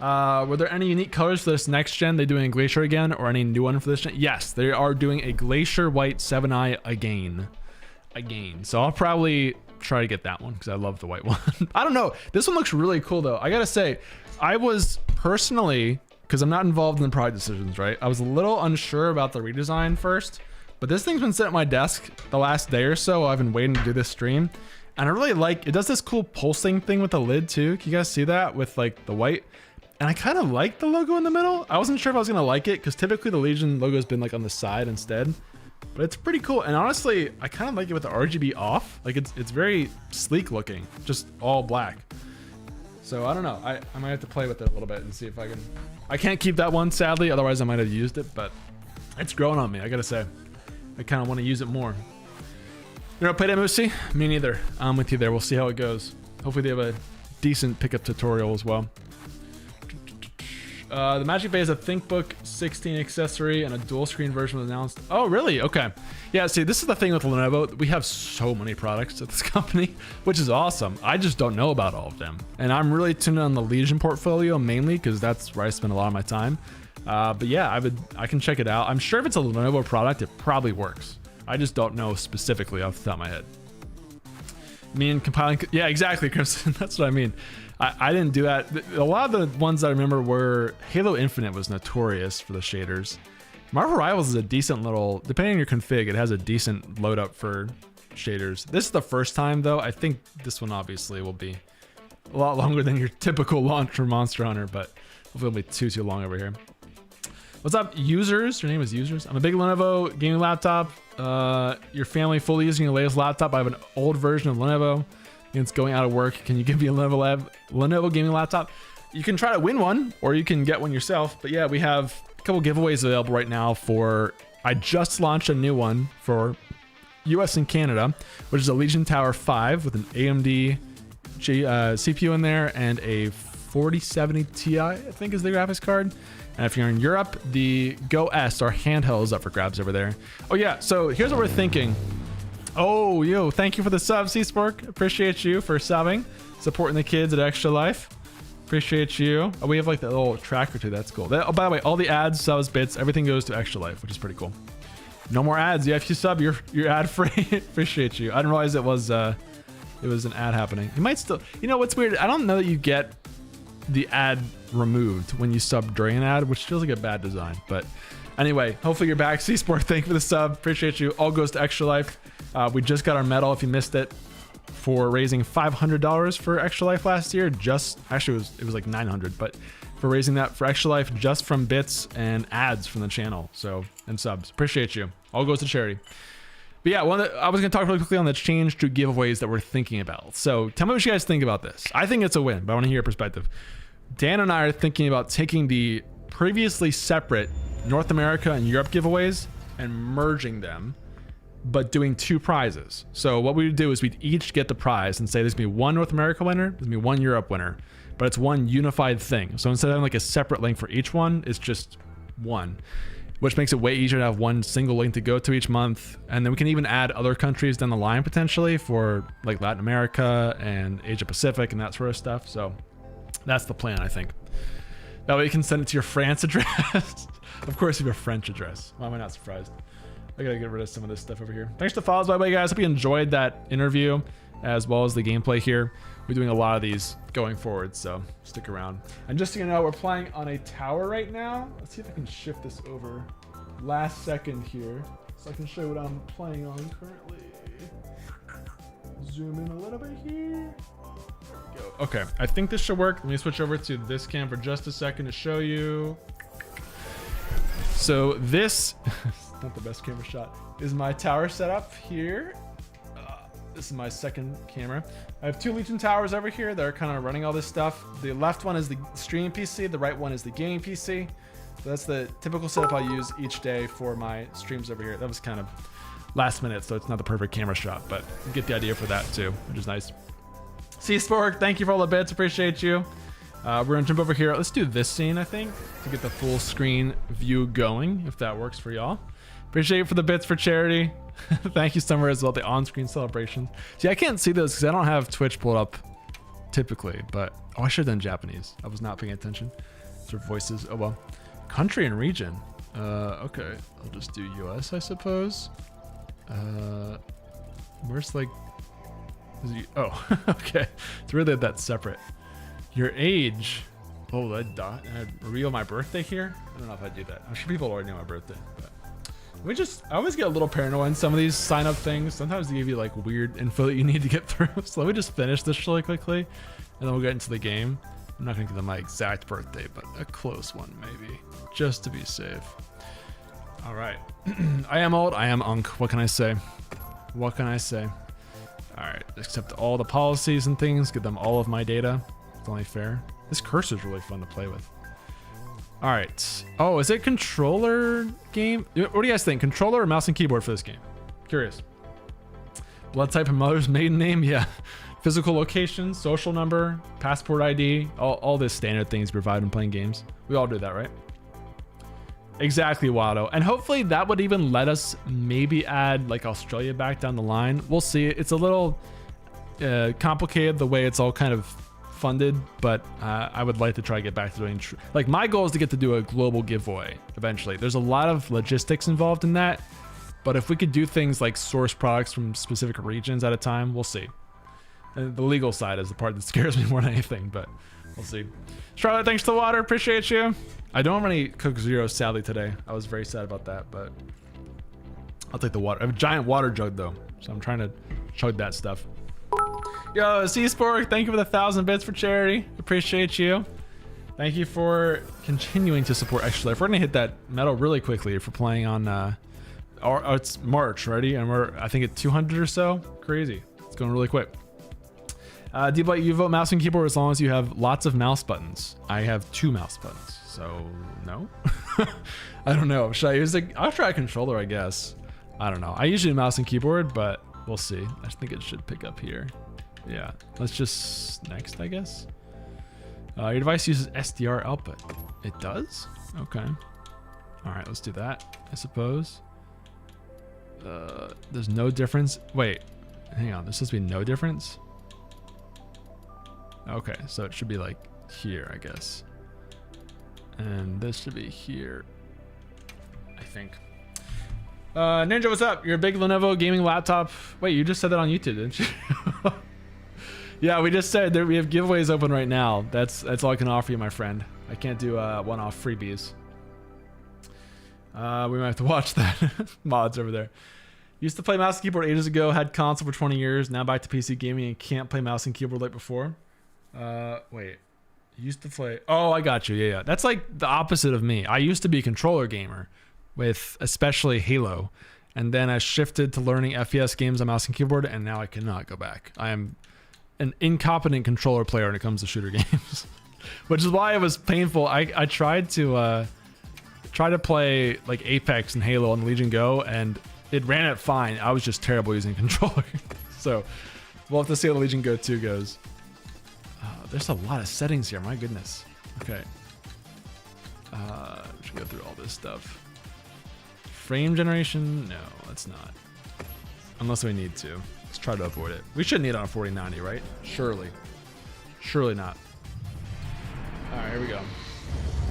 Were there any unique colors for this next gen? They doing a Glacier again or any new one for this gen? Yes, they are doing a Glacier White 7i again. So I'll probably try to get that one because I love the white one. I don't know. This one looks really cool though. I gotta say, I was personally, because I'm not involved in the product decisions, right? I was a little unsure about the redesign first, but this thing's been sitting at my desk the last day or so. I've been waiting to do this stream. And I really like, it does this cool pulsing thing with the lid too. Can you guys see that with like the white? And I kind of like the logo in the middle. I wasn't sure if I was gonna like it because typically the Legion logo has been like on the side instead. But it's pretty cool, and honestly, I kind of like it with the RGB off. Like it's very sleek looking, just all black. So I don't know. I might have to play with it a little bit and see if I can. I can't keep that one sadly, otherwise I might have used it. But it's growing on me. I gotta say, I kind of want to use it more. You know, play that Moosey? Me neither. I'm with you there. We'll see how it goes. Hopefully they have a decent pickup tutorial as well. The Magic Bay is a ThinkBook 16 accessory and a dual screen version was announced. Oh, really? Okay. Yeah, see, this is the thing with Lenovo. We have so many products at this company, which is awesome. I just don't know about all of them. And I'm really tuned on the Legion portfolio mainly because that's where I spend a lot of my time. But yeah, I can check it out. I'm sure if it's a Lenovo product, it probably works. I just don't know specifically off the top of my head. Me and compiling, yeah, exactly, Crimson. That's what I mean. I didn't do that. A lot of the ones I remember were Halo Infinite was notorious for the shaders. Marvel Rivals is a decent little, depending on your config, it has a decent load up for shaders. This is the first time though. I think this one obviously will be a lot longer than your typical launch for Monster Hunter, but hopefully it'll be too long over here. What's up, users? Your name is users. I'm a big Lenovo gaming laptop. Your family fully using your latest laptop. I have an old version of Lenovo. It's going out of work. Can you give me a Lenovo gaming laptop? You can try to win one, or you can get one yourself. But yeah, we have a couple giveaways available right now for. I just launched a new one for US and Canada, which is a Legion Tower 5 with an AMD CPU in there and a 4070 Ti, I think is the graphics card. And if you're in Europe, the Go S, our handheld, is up for grabs over there. Oh yeah, so here's what we're thinking. Oh, yo, thank you for the sub, C-Spork. Appreciate you for subbing, supporting the kids at Extra Life. Appreciate you. Oh, we have like that little tracker too. That's cool. Oh, by the way, all the ads, subs, bits, everything goes to Extra Life, which is pretty cool. No more ads. Yeah, if you sub, you're ad free. Appreciate you. I didn't realize it was an ad happening. You might still. You know what's weird? I don't know that you get the ad removed when you sub during an ad, which feels like a bad design. But anyway, hopefully you're back. C-Sport, thank you for the sub. Appreciate you. All goes to Extra Life. We just got our medal, if you missed it, for raising $500 for Extra Life last year. Actually, it was like 900, but for raising that for Extra Life just from bits and ads from the channel. So, and subs. Appreciate you. All goes to charity. But yeah, I was going to talk really quickly on the change to giveaways that we're thinking about. So tell me what you guys think about this. I think it's a win, but I want to hear your perspective. Dan and I are thinking about taking the previously separate North America and Europe giveaways and merging them, but doing two prizes. So what we would do is we'd each get the prize and say there's gonna be one North America winner, there's gonna be one Europe winner, but it's one unified thing. So instead of having like a separate link for each one, it's just one, which makes it way easier to have one single link to go to each month. And then we can even add other countries down the line potentially for like Latin America and Asia Pacific and that sort of stuff. So that's the plan, I think. That way you can send it to your France address. Of course you have a French address. Why am I not surprised? I gotta get rid of some of this stuff over here. Thanks to follows, by the way, guys. Hope you enjoyed that interview as well as the gameplay here. We're doing a lot of these going forward, so stick around. And just so you know, we're playing on a tower right now. Let's see if I can shift this over last second here so I can show you what I'm playing on currently. Zoom in a little bit here. There we go. Okay, I think this should work. Let me switch over to this cam for just a second to show you. So this, not the best camera shot, is my tower setup here. This is my second camera. I have 2 Legion towers over here that are kind of running all this stuff. The left one is the streaming PC, the right one is the gaming PC. So that's the typical setup I use each day for my streams over here. That was kind of last minute, so it's not the perfect camera shot, but you get the idea for that too, which is nice. C-Spork, thank you for all the bits, appreciate you. We're gonna jump over here. Let's do this scene, I think, to get the full screen view going, if that works for y'all. Appreciate you for the bits for charity. Thank you, Summer, as well, the on-screen celebration. See, I can't see those because I don't have Twitch pulled up typically, but oh, I should have done Japanese. I was not paying attention. Sort of voices, oh well. Country and region. Okay, I'll just do US, I suppose. Where's like, oh, okay. It's really that separate. Your age. Oh, I'd reveal my birthday here? I don't know if I'd do that. I'm sure people already know my birthday, but I always get a little paranoid in some of these sign up things. Sometimes they give you like weird info that you need to get through. So let me just finish this really quickly and then we'll get into the game. I'm not gonna give them my exact birthday, but a close one maybe, just to be safe. All right. I am old, I am unk. What can I say? What can I say? All right, accept all the policies and things, give them all of my data. It's only fair. This cursor is really fun to play with. All right. Oh, is it controller game? What do you guys think? Controller or mouse and keyboard for this game? Curious. Blood type and mother's maiden name? Yeah. Physical location, social number, passport ID, all this standard things provided when playing games. We all do that, right? Exactly, Wado. And hopefully that would even let us maybe add like Australia back down the line. We'll see. It's a little complicated the way it's all kind of funded, but I would like to try to get back to doing like my goal is to get to do a global giveaway eventually. There's a lot of logistics involved in that, but if we could do things like source products from specific regions at a time, we'll see. And the legal side is the part that scares me more than anything, but we'll see. Charlotte, thanks to the water, appreciate you. I don't have any Coke Zero sadly today. I was very sad about that, but I'll take the water. I have a giant water jug though, so I'm trying to chug that stuff. Yo, C-Spork, thank you for the 1,000 bits for charity. Appreciate you. Thank you for continuing to support Extra Life. We're gonna hit that medal really quickly if we're playing on it's March, ready? And we're I think at 200 or so. Crazy. It's going really quick. D-Blight, you vote mouse and keyboard as long as you have lots of mouse buttons. I have 2 mouse buttons, so no. I don't know. Should I use I'll try a controller, I guess. I don't know. I usually mouse and keyboard, but we'll see. I think it should pick up here. Yeah, let's just next, I guess. Your device uses SDR output. It does? Okay. All right, let's do that, I suppose. There's no difference. Wait, hang on. There's supposed to be no difference? Okay, so it should be like here, I guess. And this should be here, I think. Ninja, what's up? You're a big Lenovo gaming laptop. Wait, you just said that on YouTube, didn't you? Yeah, we just said that we have giveaways open right now. That's all I can offer you, my friend. I can't do one-off freebies. We might have to watch that. Mods over there. Used to play mouse and keyboard ages ago, had console for 20 years, now back to PC gaming and can't play mouse and keyboard like before. Wait. Used to play... Oh, I got you. Yeah. That's like the opposite of me. I used to be a controller gamer with especially Halo. And then I shifted to learning FPS games on mouse and keyboard, and now I cannot go back. I am an incompetent controller player when it comes to shooter games. Which is why it was painful. I tried to play like Apex and Halo on Legion Go, and it ran it fine. I was just terrible using controller. So we'll have to see how the Legion Go 2 goes. There's a lot of settings here, my goodness. Okay. We should go through all this stuff. Frame generation? No, let's not. Unless we need to. Let's try to avoid it. We shouldn't need it on a 4090, right? Surely. Surely not. Alright, here we go.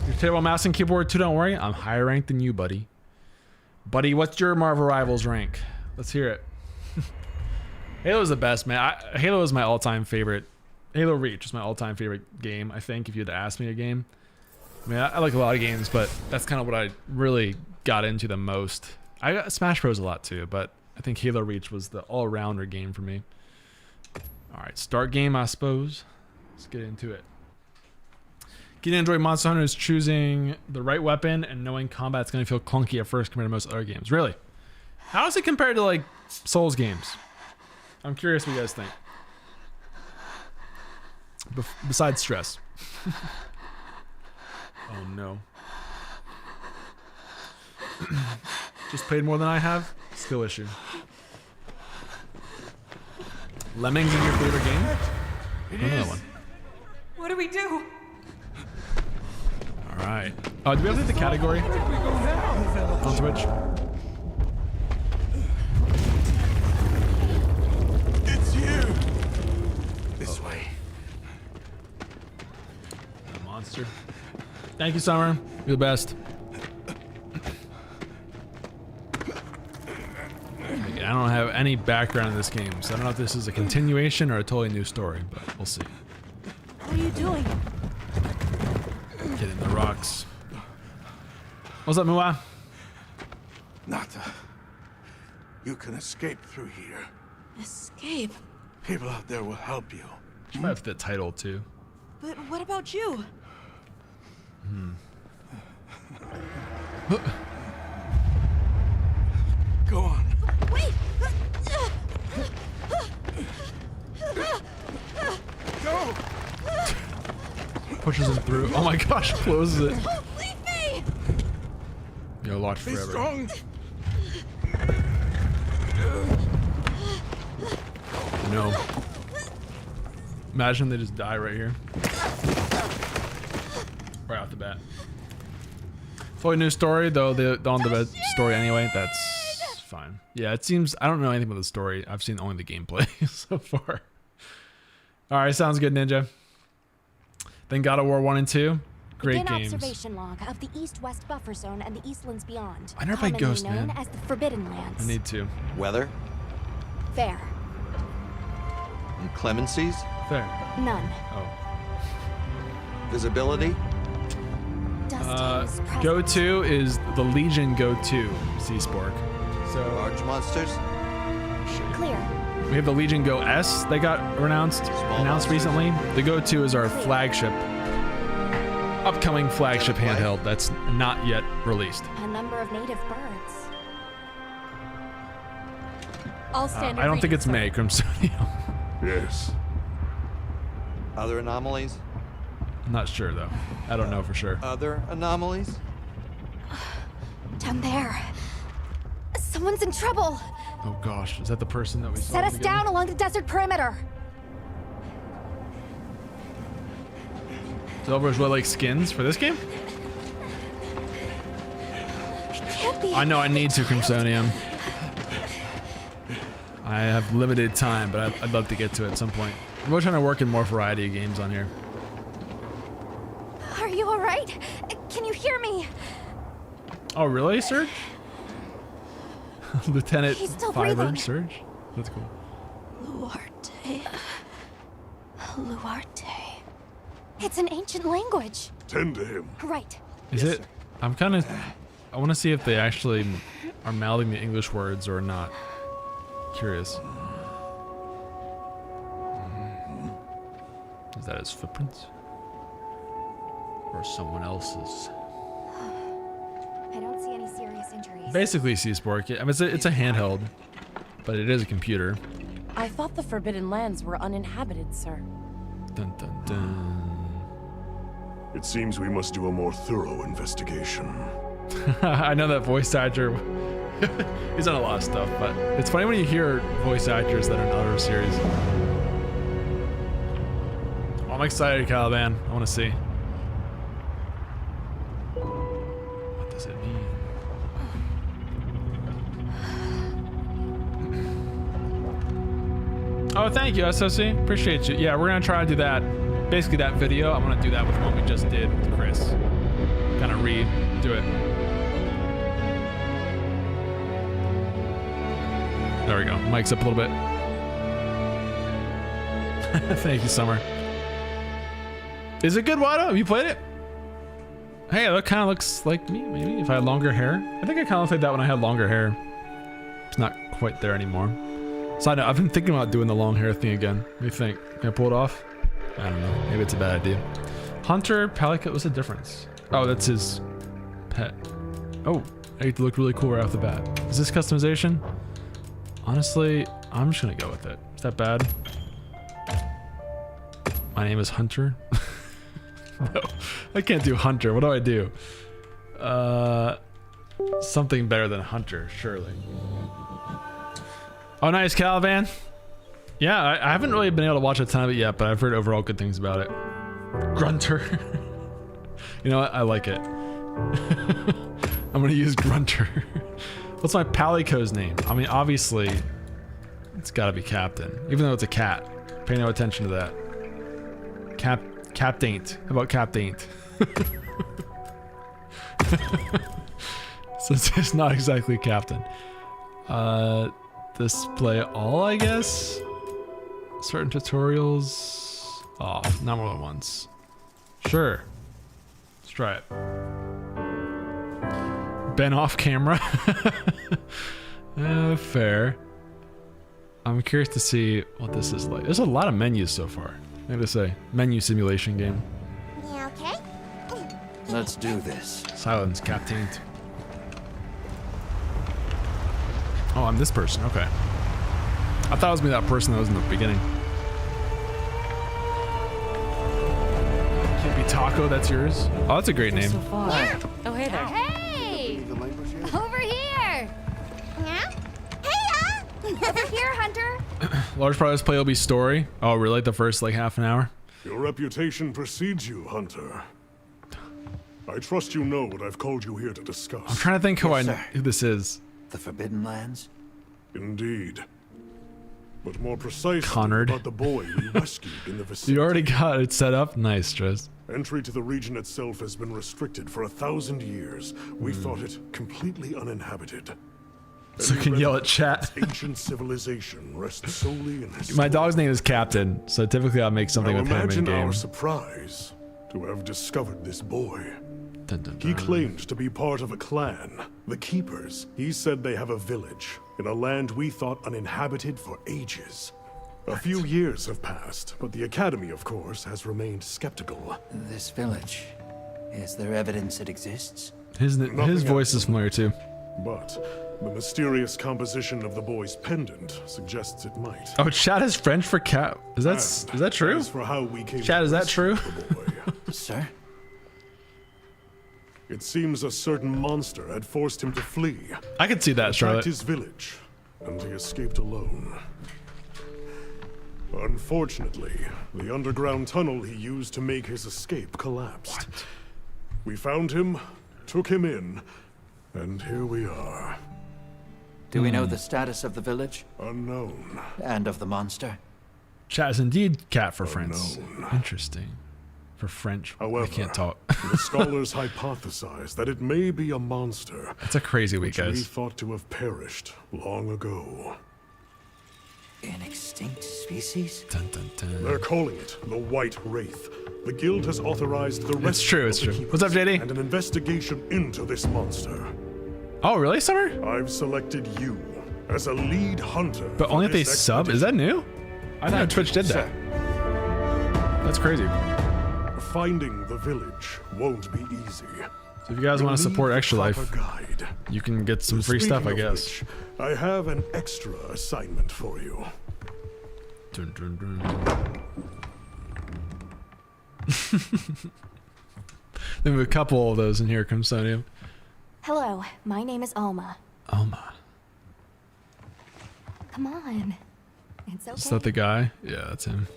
Your table mouse and keyboard too, don't worry. I'm higher ranked than you, buddy. Buddy, what's your Marvel Rivals rank? Let's hear it. Halo's the best, man. Halo is my all-time favorite. Halo Reach is my all-time favorite game, I think, if you had to ask me a game. I mean, I like a lot of games, but that's kind of what I really got into the most. I got Smash Bros a lot too, but I think Halo Reach was the all-rounder game for me. All right, start game, I suppose. Let's get into it. Key to enjoy Monster Hunter is choosing the right weapon and knowing combat's going to feel clunky at first compared to most other games. Really? How is it compared to like Souls games? I'm curious what you guys think. Besides stress. Oh no. Just played more than I have? Skill issue. Lemmings in your favorite game? Another one. What do we do? Alright. Oh, do we have to hit the category? On Twitch? It's you. This way. A monster. Thank you, Summer. You're the best. Okay, I don't have any background in this game, so I don't know if this is a continuation or a totally new story, but we'll see. What are you doing? Get in the rocks. What's up, Mua? Nata, you can escape through here. Escape? People out there will help you. She might have the title too. But what about you? Go on. Wait! Go. Pushes him through. Oh my gosh, closes it. Leave me! Yo, locked Be forever. strong. No. Imagine they just die right here. Right off the bat. Fully new story, though they on the story anyway. That's fine. Yeah, it seems I don't know anything about the story. I've seen only the gameplay so far. All right, sounds good, Ninja. Then God of War 1 and 2. Great Begin games. observation log of the East-West buffer zone and the Eastlands beyond. I never played commonly Ghost, known man. as the Forbidden Lands. I need to. Weather? Fair. Inclemencies? Fair. None. Oh. Visibility? Dust haze present. Go-to is the Legion Go-to, Seaspork. So Large monsters? Clear. we have the Legion Go S that got announced monsters. recently. The Go-to is our flagship, upcoming flagship handheld that's not yet released. A number of native birds. All standard I don't think reading, it's sir. May, Crimsonium. Yes. Other anomalies? I'm not sure though. I don't know for sure. Other anomalies? Down there. Someone's in trouble. Oh gosh, is that the person that we saw? Set us together? down along the desert perimeter. Developers will like skins for this game? It can't be. I know I need to, Crimsonium. I have limited time, but I'd love to get to it at some point. I'm really trying to work in more variety of games on here. Are you all right? Can you hear me? Oh, really, Surge? Lieutenant He's still Fiver, breathing. Surge? That's cool. Luarte. Luarte. It's an ancient language. Tend to him. Right. Is it? I'm kind of. I want to see if they actually are mouthing the English words or not. Curious. Is that his footprints? Or someone else's? I don't see any serious injuries. Basically, Seaspork. I mean, it's a handheld, but it is a computer. I thought the Forbidden Lands were uninhabited, sir. Dun dun dun. It seems we must do a more thorough investigation. I know that voice actor. He's done a lot of stuff, but it's funny when you hear voice actors that are in other series. Oh, I'm excited, Caliban. I want to see. What does it mean? Oh, thank you, SOC. Appreciate you. Yeah, we're gonna try to do that. Basically, that video. I'm gonna do that with what we just did with Chris. Kind of redo it. There we go. Mic's up a little bit. Thank you, Summer. Is it good, Wado? Have you played it? Hey, that kind of looks like me, maybe, if I had longer hair. I think I kind of looked like that when I had longer hair. It's not quite there anymore. Side note, I've been thinking about doing the long hair thing again. What do you think? Can I pull it off? I don't know. Maybe it's a bad idea. Hunter Palico, what's the difference? Oh, that's his pet. Oh, I get to look really cool right off the bat. Is this customization? Honestly, I'm just gonna go with it. Is that bad? My name is Hunter. No, I can't do Hunter. What do I do? Something better than Hunter, surely. Oh, nice, Caliban. Yeah, I haven't really been able to watch a ton of it yet, but I've heard overall good things about it. Grunter. You know what? I like it. I'm gonna use Grunter. What's my Palico's name? I mean, obviously, it's gotta be Captain, even though it's a cat. Pay no attention to that. Captaint. How about Captaint? So it's not exactly Captain. Display all, I guess? Certain tutorials off, not more than once. Sure. Let's try it. Ben off camera. Fair. I'm curious to see what this is like. There's a lot of menus so far. I gotta say, menu simulation game. Yeah, okay? Let's do this. Silence, Captain. Oh, I'm this person. Okay. I thought it was me, that person that was in the beginning. Can't be Taco. That's yours. Oh, that's a great name. Oh, hey there. Hey! Over here! Yeah? Hey, over here, Hunter! Large part of this play will be story. Oh, really? Like the first like half an hour? Your reputation precedes you, Hunter. I trust you know what I've called you here to discuss. I'm trying to think Yes, sir. who this is. The Forbidden Lands? Indeed. But more precisely Connard. about the boy we rescued in the vicinity. You already got it set up? Nice, Stress. Entry to the region itself has been restricted for 1,000 years. We thought it completely uninhabited. So you can yell at chat. Ancient civilization rests solely in his. My dog's name is Captain, so typically I'll make something Now with him in imagine game. our surprise to have discovered this boy. Dun, dun, He dun. claimed to be part of a clan, the Keepers. He said they have a village in a land we thought uninhabited for ages. A few years have passed, but the Academy, of course, has remained skeptical. This village. Is there evidence it exists? His Nothing voice is familiar too. But the mysterious composition of the boy's pendant suggests it might. Oh, chat is French for cat. Is that true? As for how we came Chad, to is that rescue true? the boy, Sir? it seems a certain monster had forced him to flee. I could see that, Attacked Charlotte. his village, and he escaped alone. Unfortunately, the underground tunnel he used to make his escape collapsed. We found him, took him in, and here we are. Do we know the status of the village? Unknown. And of the monster? Chat is indeed cat for friends. Unknown. Interesting. For French, However, I can't talk. the scholars hypothesize that it may be a monster It's a crazy week, which we guys. thought to have perished long ago. An extinct species? Dun, dun, dun. They're calling it the White Wraith. The guild has authorized the rescue true, it's of the true. keepers What's up, JD? And an investigation into this monster. Oh, really, Summer? I've selected you as a lead hunter. But for only if they this sub? Is that new? I thought Twitch did that. Sir. That's crazy. Finding the village won't be easy. So if you guys want to support Extra Life, Guide. you can get some free stuff, I Speaking of guess. which, I have an extra assignment for you. Dun, dun, dun. Then we have a couple of those in here. Comes Sonia. Hello, my name is Alma. Alma. Come on. It's okay. Is that the guy? Yeah, that's him.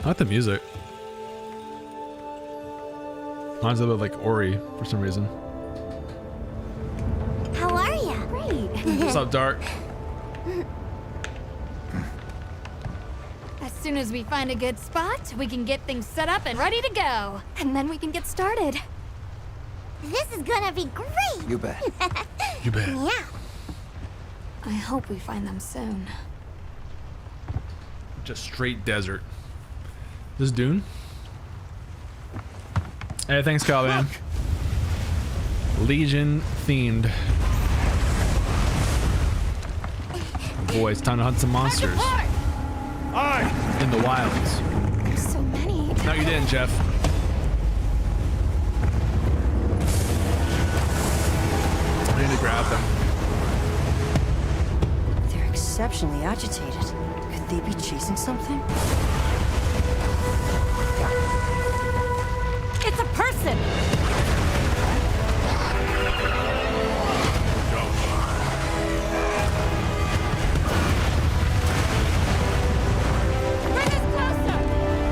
I like the music. Reminds me a bit like Ori for some reason. How are ya? Great. What's up, Dark? As soon as we find a good spot, we can get things set up and ready to go. And then we can get started. This is gonna be great! You bet. You bet. Yeah. I hope we find them soon. Just straight desert. This Dune? Hey, thanks, Kyle, man. Legion themed. Boy, it's time to hunt some monsters. Aye! In the wilds. There's so many. No, you didn't, Jeff. I need to grab them. They're exceptionally agitated. Could they be chasing something? It's a person! Bring us closer!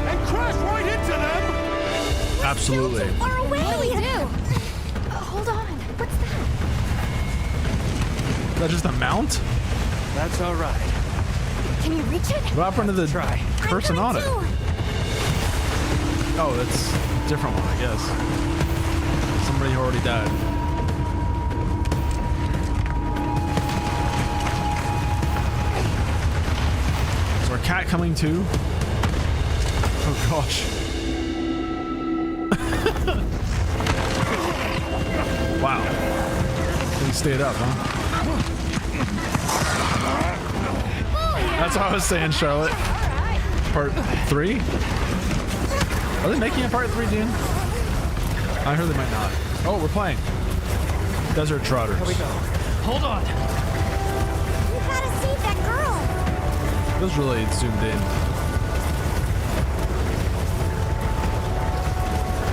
And crash right into them! Absolutely. Far away! What do we do? Hold on. What's that? Is that just a mount? That's all right. Can you reach it? What happened to the Try. person on it? Too. Oh, that's a different one, I guess. Somebody who already died. Is our cat coming too? Oh gosh. Wow. He stayed up, huh? That's what I was saying, Charlotte. Part 3? Are they making a part 3, Dean? I heard they might not. Oh, we're playing. Desert Trotters. Here we go. Hold on. You gotta save that girl. It was really zoomed in.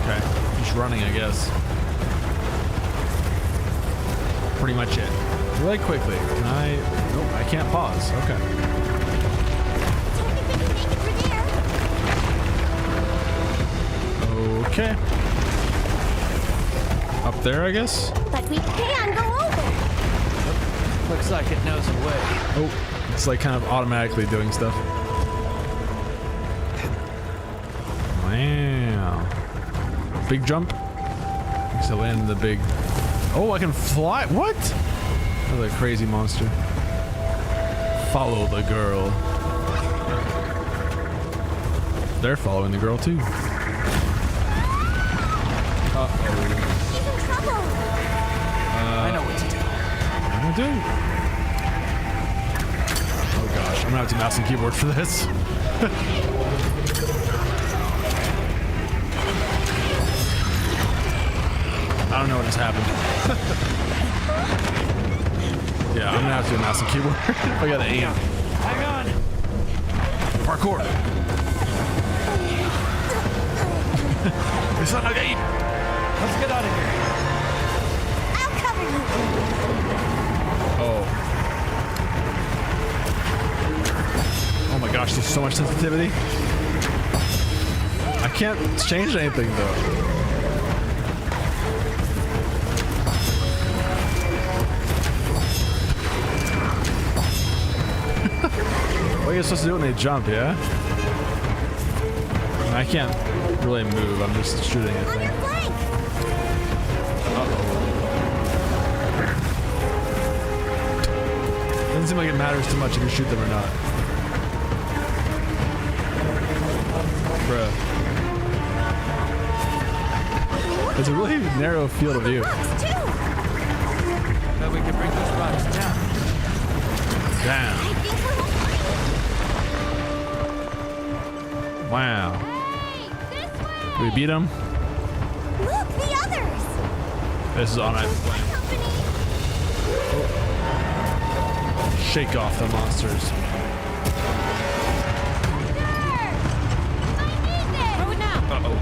Okay, just running, I guess. Pretty much it. Really quickly. Can I? Nope, I can't pause. Okay. Tell me if we can make it through there. Okay. Up there, I guess. But we can go over. Looks like it knows a way. Oh, it's like kind of automatically doing stuff. Wow. Big jump. So land in the big. Oh, I can fly. What? Another crazy monster. Follow the girl. They're following the girl too. Uh-oh. She's in trouble. I know what to do. What do I do? Oh gosh, I'm gonna have to mouse and keyboard for this. I don't know what just happened. Yeah, I'm gonna have to do a mouse and keyboard. I gotta aim. Hang on. Parkour. It's not a game. Let's get out of here. I'll cover you. Oh. Oh my gosh, there's so much sensitivity. I can't change anything though. What are you supposed to do when they jump, yeah? I can't really move, I'm just shooting at On your things. flank. Doesn't seem like it matters too much if you shoot them or not. Bruh. It's a really narrow field of view. Rocks too. Bet we can bring those rocks down. Damn. I think we're home. Wow. Hey, this way. Did we beat them? Look, the others. This is on I've been playing. Company. Shake off the monsters. Throw it now! Uh-oh.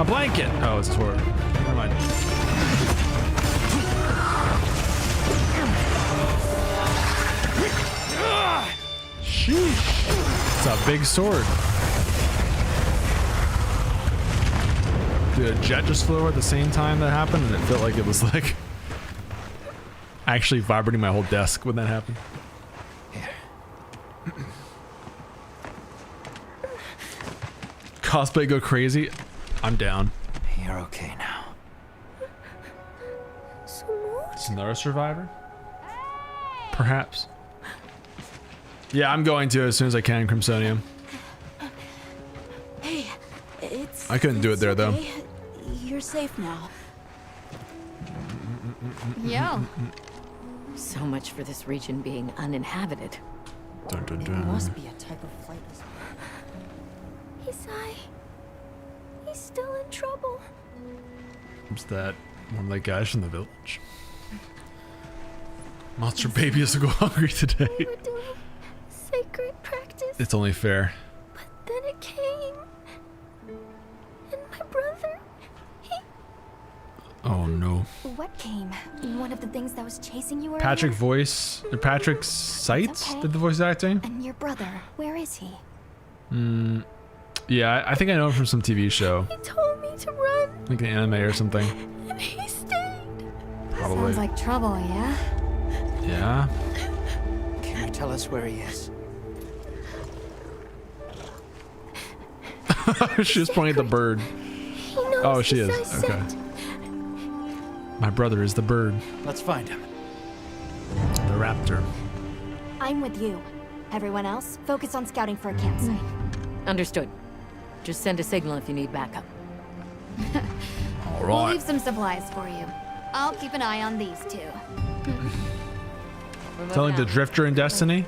A blanket! Oh, it's Tor. Never mind. Sheesh. It's a big sword. Dude, a jet just flew over at the same time that happened, and it felt like it was like actually vibrating my whole desk when that happened. Cosplay go crazy? I'm down. You're okay now. It's another survivor? Perhaps. Yeah, I'm going to as soon as I can, Crimsonium. Hey, it's. I couldn't do it it's there, though. okay. You're safe now. Yeah. So much for this region being uninhabited. Dun, dun, It dun. must be a type of flightless. Isai. He's still in trouble. Is that one of the guys from the village? Monster baby is to go hungry today. We were doing sacred practice, It's only fair. but then it came. And my brother, he... Oh no. What came? One of the things that was chasing you earlier? Patrick voice, or Patrick Seitz okay. did the voice acting? And your brother, where is he? Yeah, I think I know him from some TV show. He told me to run, Like an anime or something. and he stayed. Probably. Sounds like trouble, yeah? Yeah. Can you tell us where he is? She was pointing at the bird. He knows Oh, she Isai is. Okay. sent. My brother is the bird. Let's find him. The raptor. I'm with you. Everyone else, focus on scouting for a campsite. Understood. Just send a signal if you need backup. All We'll right. leave some supplies for you. I'll keep an eye on these two. Telling the Drifter in Destiny?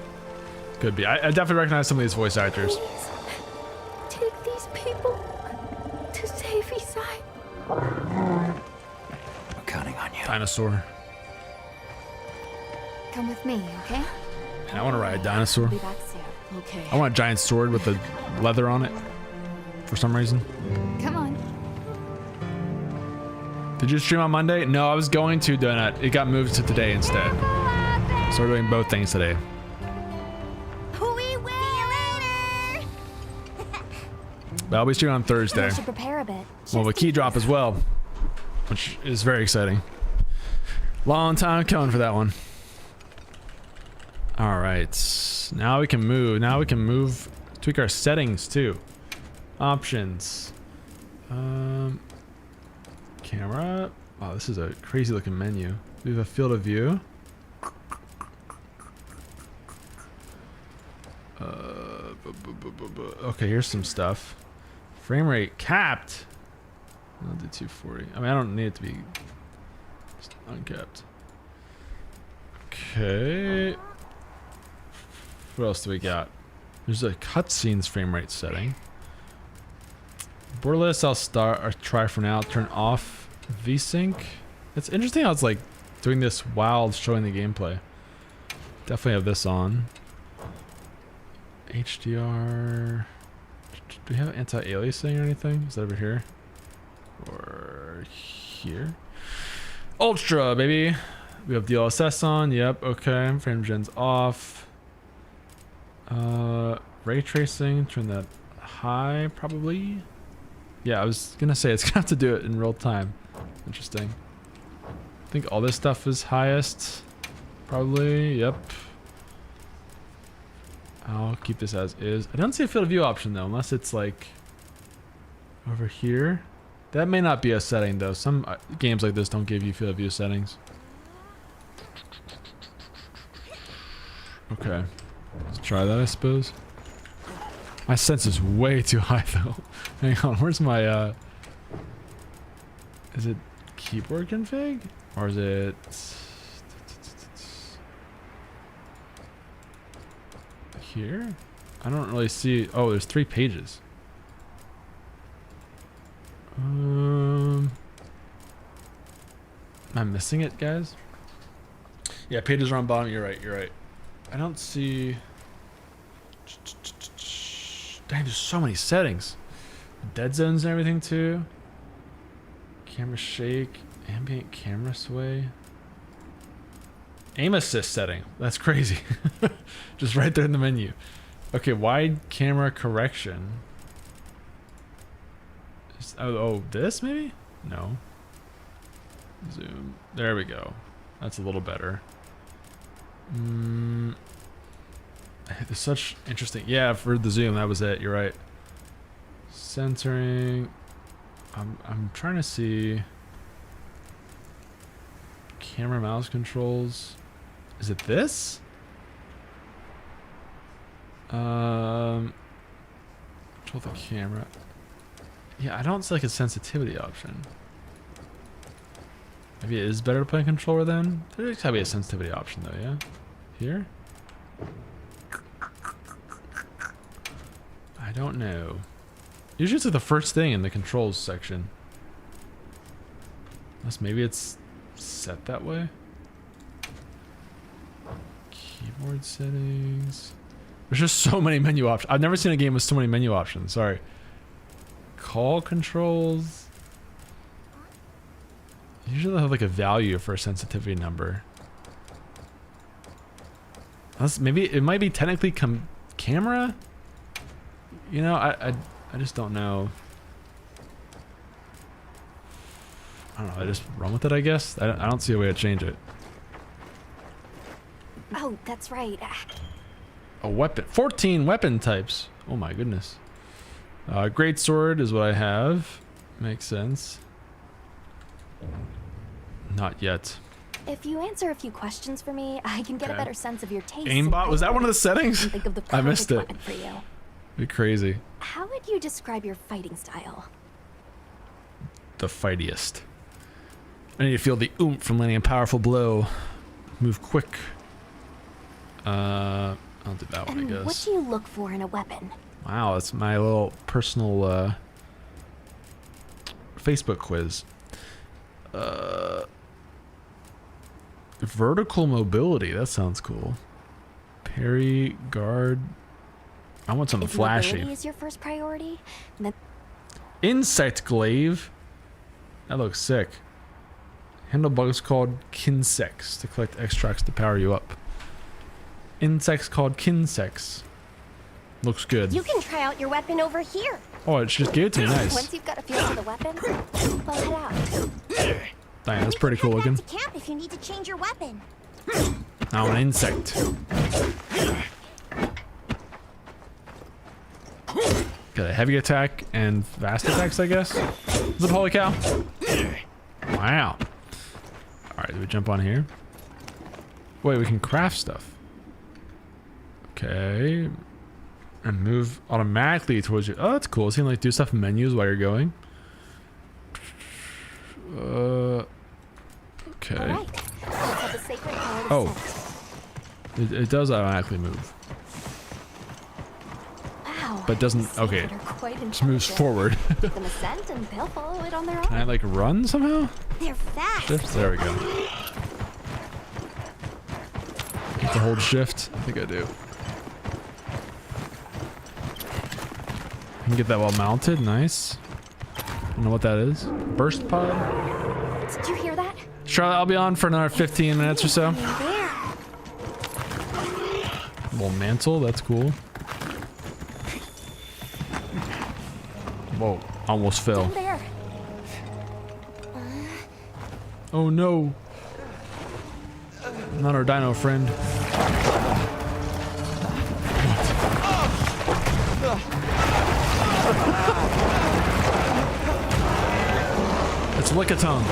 Could be. I definitely recognize some of these voice actors. Please, take these people to save Isai. We're counting on you. Dinosaur. Come with me, okay? And I want to ride a dinosaur. Be back soon. Okay. I want a giant sword with the leather on it. For some reason. Come on. Did you stream on Monday? No, I was going to, Donut. It got moved to today instead. So we're doing both things today. We will. But I'll be streaming on Thursday. I should prepare a bit. Well, the just key in drop case. as well, which is very exciting. Long time coming for that one. All right, now we can move. Now we can move, tweak our settings too. Options. Camera. Oh, this is a crazy looking menu. We have a field of view. Okay, here's some stuff. Frame rate capped. I'll do 240. I mean, I don't need it to be just uncapped. Okay. What else do we got? There's a cutscenes frame rate setting. Borderless, I'll start or try for now. Turn off VSync. It's interesting how it's like doing this while showing the gameplay. Definitely have this on. HDR. Do we have anti-aliasing or anything? Is that over here? Or here? Ultra, baby. We have DLSS on. Yep. Okay. Frame gen's off. Ray tracing. Turn that high, probably. Yeah, I was gonna say it's gonna have to do it in real time. Interesting. I think all this stuff is highest. Probably. Yep. I'll keep this as is. I don't see a field of view option though, unless it's like over here. That may not be a setting though. Some games like this don't give you field of view settings. Okay, let's try that, I suppose. My sense is way too high though. Hang on, where's my is it keyboard config? Or is it here? I don't really see. Oh, there's 3 pages. Am I missing it, guys? Yeah, pages are on bottom. You're right. You're right. I don't see. Dang, there's so many settings. Dead zones and everything too. Camera shake, ambient camera sway. Aim assist setting. That's crazy. Just right there in the menu. Okay, wide camera correction. Oh, this maybe? No. Zoom. There we go. That's a little better. There's such interesting. Yeah, for the zoom, that was it. You're right. Centering. I'm trying to see. Camera, mouse controls. Is it this? Control the camera. Yeah, I don't see like a sensitivity option. Maybe it is better to play a controller then? There's gotta be a sensitivity option though, yeah? Here? I don't know. Usually it's like the first thing in the controls section. Unless maybe it's set that way. Keyboard settings. There's just so many menu options. I've never seen a game with so many menu options. Sorry. Call controls. Usually they'll have like a value for a sensitivity number. Unless maybe it might be technically camera. You know, I just don't know. I don't know. I just run with it, I guess. I don't see a way to change it. Oh, that's right. A weapon. 14 weapon types. Oh my goodness. Great sword is what I have. Makes sense. Not yet. If you answer a few questions for me, I can get a better sense of your taste. Aimbot? Was that one of the settings? Think of the I missed perfect it. weapon for you. Be crazy. How would you describe your fighting style? The fightiest. I need to feel the oomph from landing a powerful blow. Move quick. I'll do that one, I And guess. what do you look for in a weapon? Wow, that's my little personal Facebook quiz. Vertical mobility, that sounds cool. Parry, guard. I want something If flashy. mobility is your first priority, then Insect glaive. That looks sick. Handle bugs called kinsects to collect extracts to power you up. Insects called kinsects. Looks good. you can try out your weapon over here. Oh, it just gave it to me. Nice. Once you've got a feel for the weapon, we'll head out. Dang, that's pretty cool looking. Head back to camp if you need to change your weapon. Now an insect. Got a heavy attack and fast attacks, I guess. Is it holy cow? Wow. Alright, do we jump on here? Wait, we can craft stuff. Okay. And move automatically towards you. Oh, that's cool. So you can like do stuff in menus while you're going. Okay. All right. Let's have the sacred power to Oh. set. It does automatically move. Wow. But doesn't. these Okay. sacred are quite Just moves intelligent. forward. Give them a scent and they'll follow it on their Can I own. like run somehow? They're fast. Shift? There we go. Get to hold shift? I think I do. I can get that while mounted. Nice. Don't know what that is. Burst pod? Did you hear that? Charlotte, I'll be on for another 15 minutes or so. There. Little mantle, that's cool. Whoa, almost fell. There. Oh no. Not our dino friend. It's Lickitung.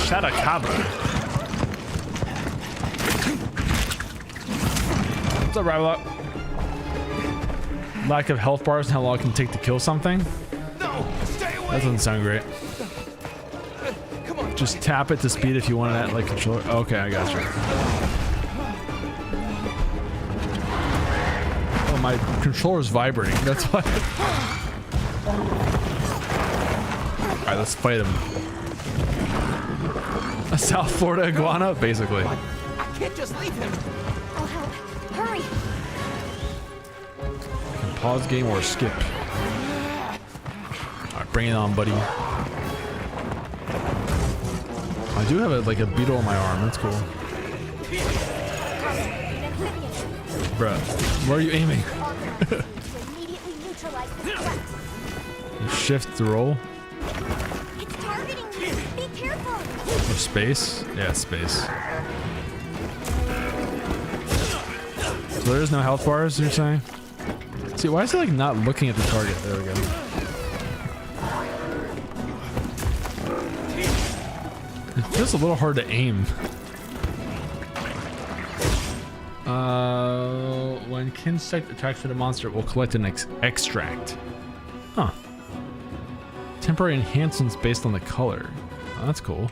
Shadacabra. What's up, Ravelock? Lack of health bars and how long it can take to kill something? No, stay away. That doesn't sound great. Come on. Just tap it to speed if you want that like controller. Okay, I got you. Oh, my controller's vibrating. That's why. Alright, let's fight him. A South Florida iguana, basically. I can't just leave him. I'll help. Hurry. I can pause game or skip. Alright, bring it on, buddy. I do have like a beetle on my arm. That's cool. Bruh, where are you aiming? To immediately neutralize this threat. You shift to roll. It's targeting you. Be careful. Or space? Yeah, space. So there's no health bars, you're saying? See, why is it like not looking at the target? There we go. It feels a little hard to aim. When Kinsect attacks with a monster, it will collect an extract. Huh. Temporary enhancements based on the color. Oh, that's cool.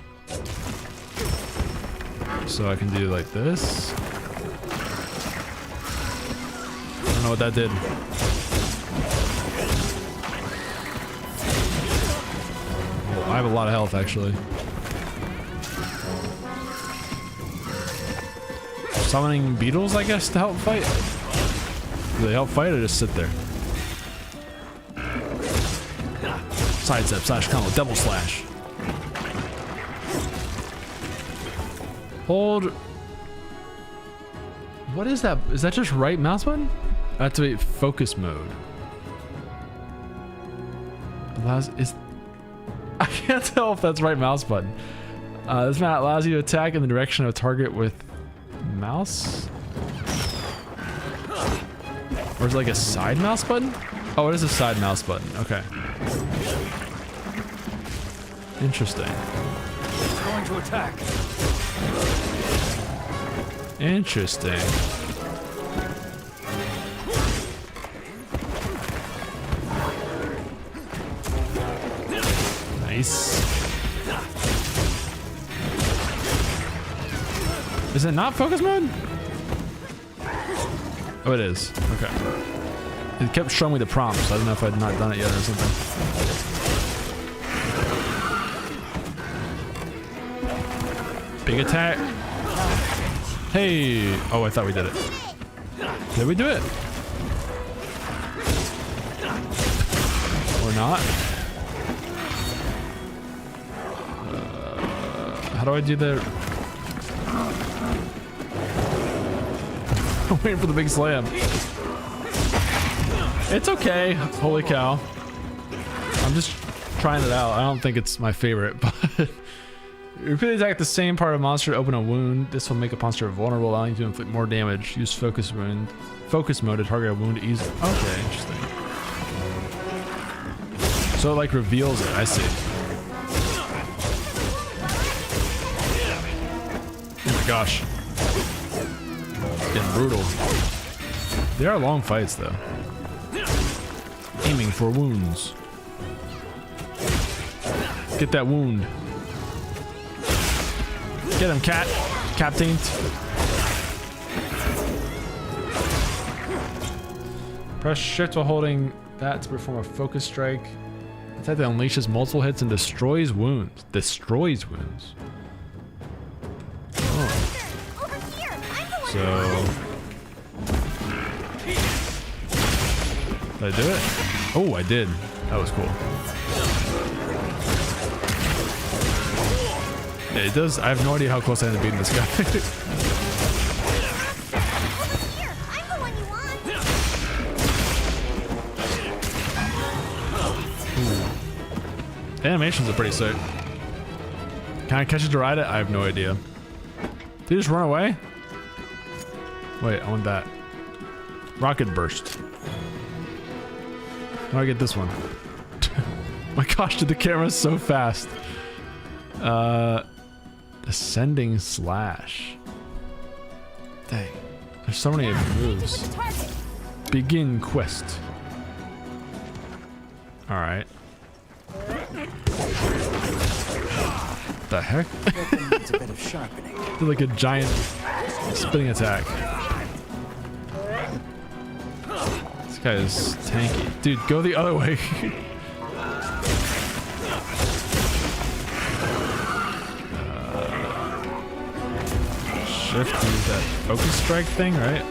So I can do like this. I don't know what that did. Oh, I have a lot of health actually. Summoning beetles, I guess, to help fight. Do they help fight or just sit there? Sidestep slash combo, double slash. Hold. What is that? Is that just right mouse button? Activate focus mode. Allows is. I can't tell if that's right mouse button. This map allows you to attack in the direction of a target with mouse. Or is it like a side mouse button? Oh, it is a side mouse button. Okay. Interesting. It's going to attack. Interesting. Nice. Is it not focus mode? Oh, it is. Okay. It kept showing me the prompt, so I don't know if I'd not done it yet or something. Big attack. Hey. Oh, I thought we did it. Did we do it? Or not? How do I do the... I'm waiting for the big slam. It's okay. Holy cow. I'm just trying it out. I don't think it's my favorite, but... Repeatedly attack the same part of a monster to open a wound. This will make a monster vulnerable, allowing you to inflict more damage. Use focus mode to target a wound easily. Okay, interesting. So it like reveals it. I see. Oh my gosh. It's getting brutal. They are long fights though. Aiming for wounds. Get that wound. Get him, cat. Captain. Press shift while holding that to perform a focus strike. Attack that unleashes multiple hits and destroys wounds. Destroys wounds. Oh. So... Did I do it? Oh, I did. That was cool. Yeah, it does. I have no idea how close I am to beating this guy. The animations are pretty sick. Can I catch it to ride it? I have no idea. Did he just run away? Wait, I want that. Rocket burst. How do I get this one? My gosh, dude, the camera's so fast. Ascending slash. Dang. There's so many moves. Begin quest. Alright. The heck? Needs a bit of sharpening. Did like a giant spinning attack. This guy is tanky. Dude, go the other way. Shift to use that focus strike thing, right?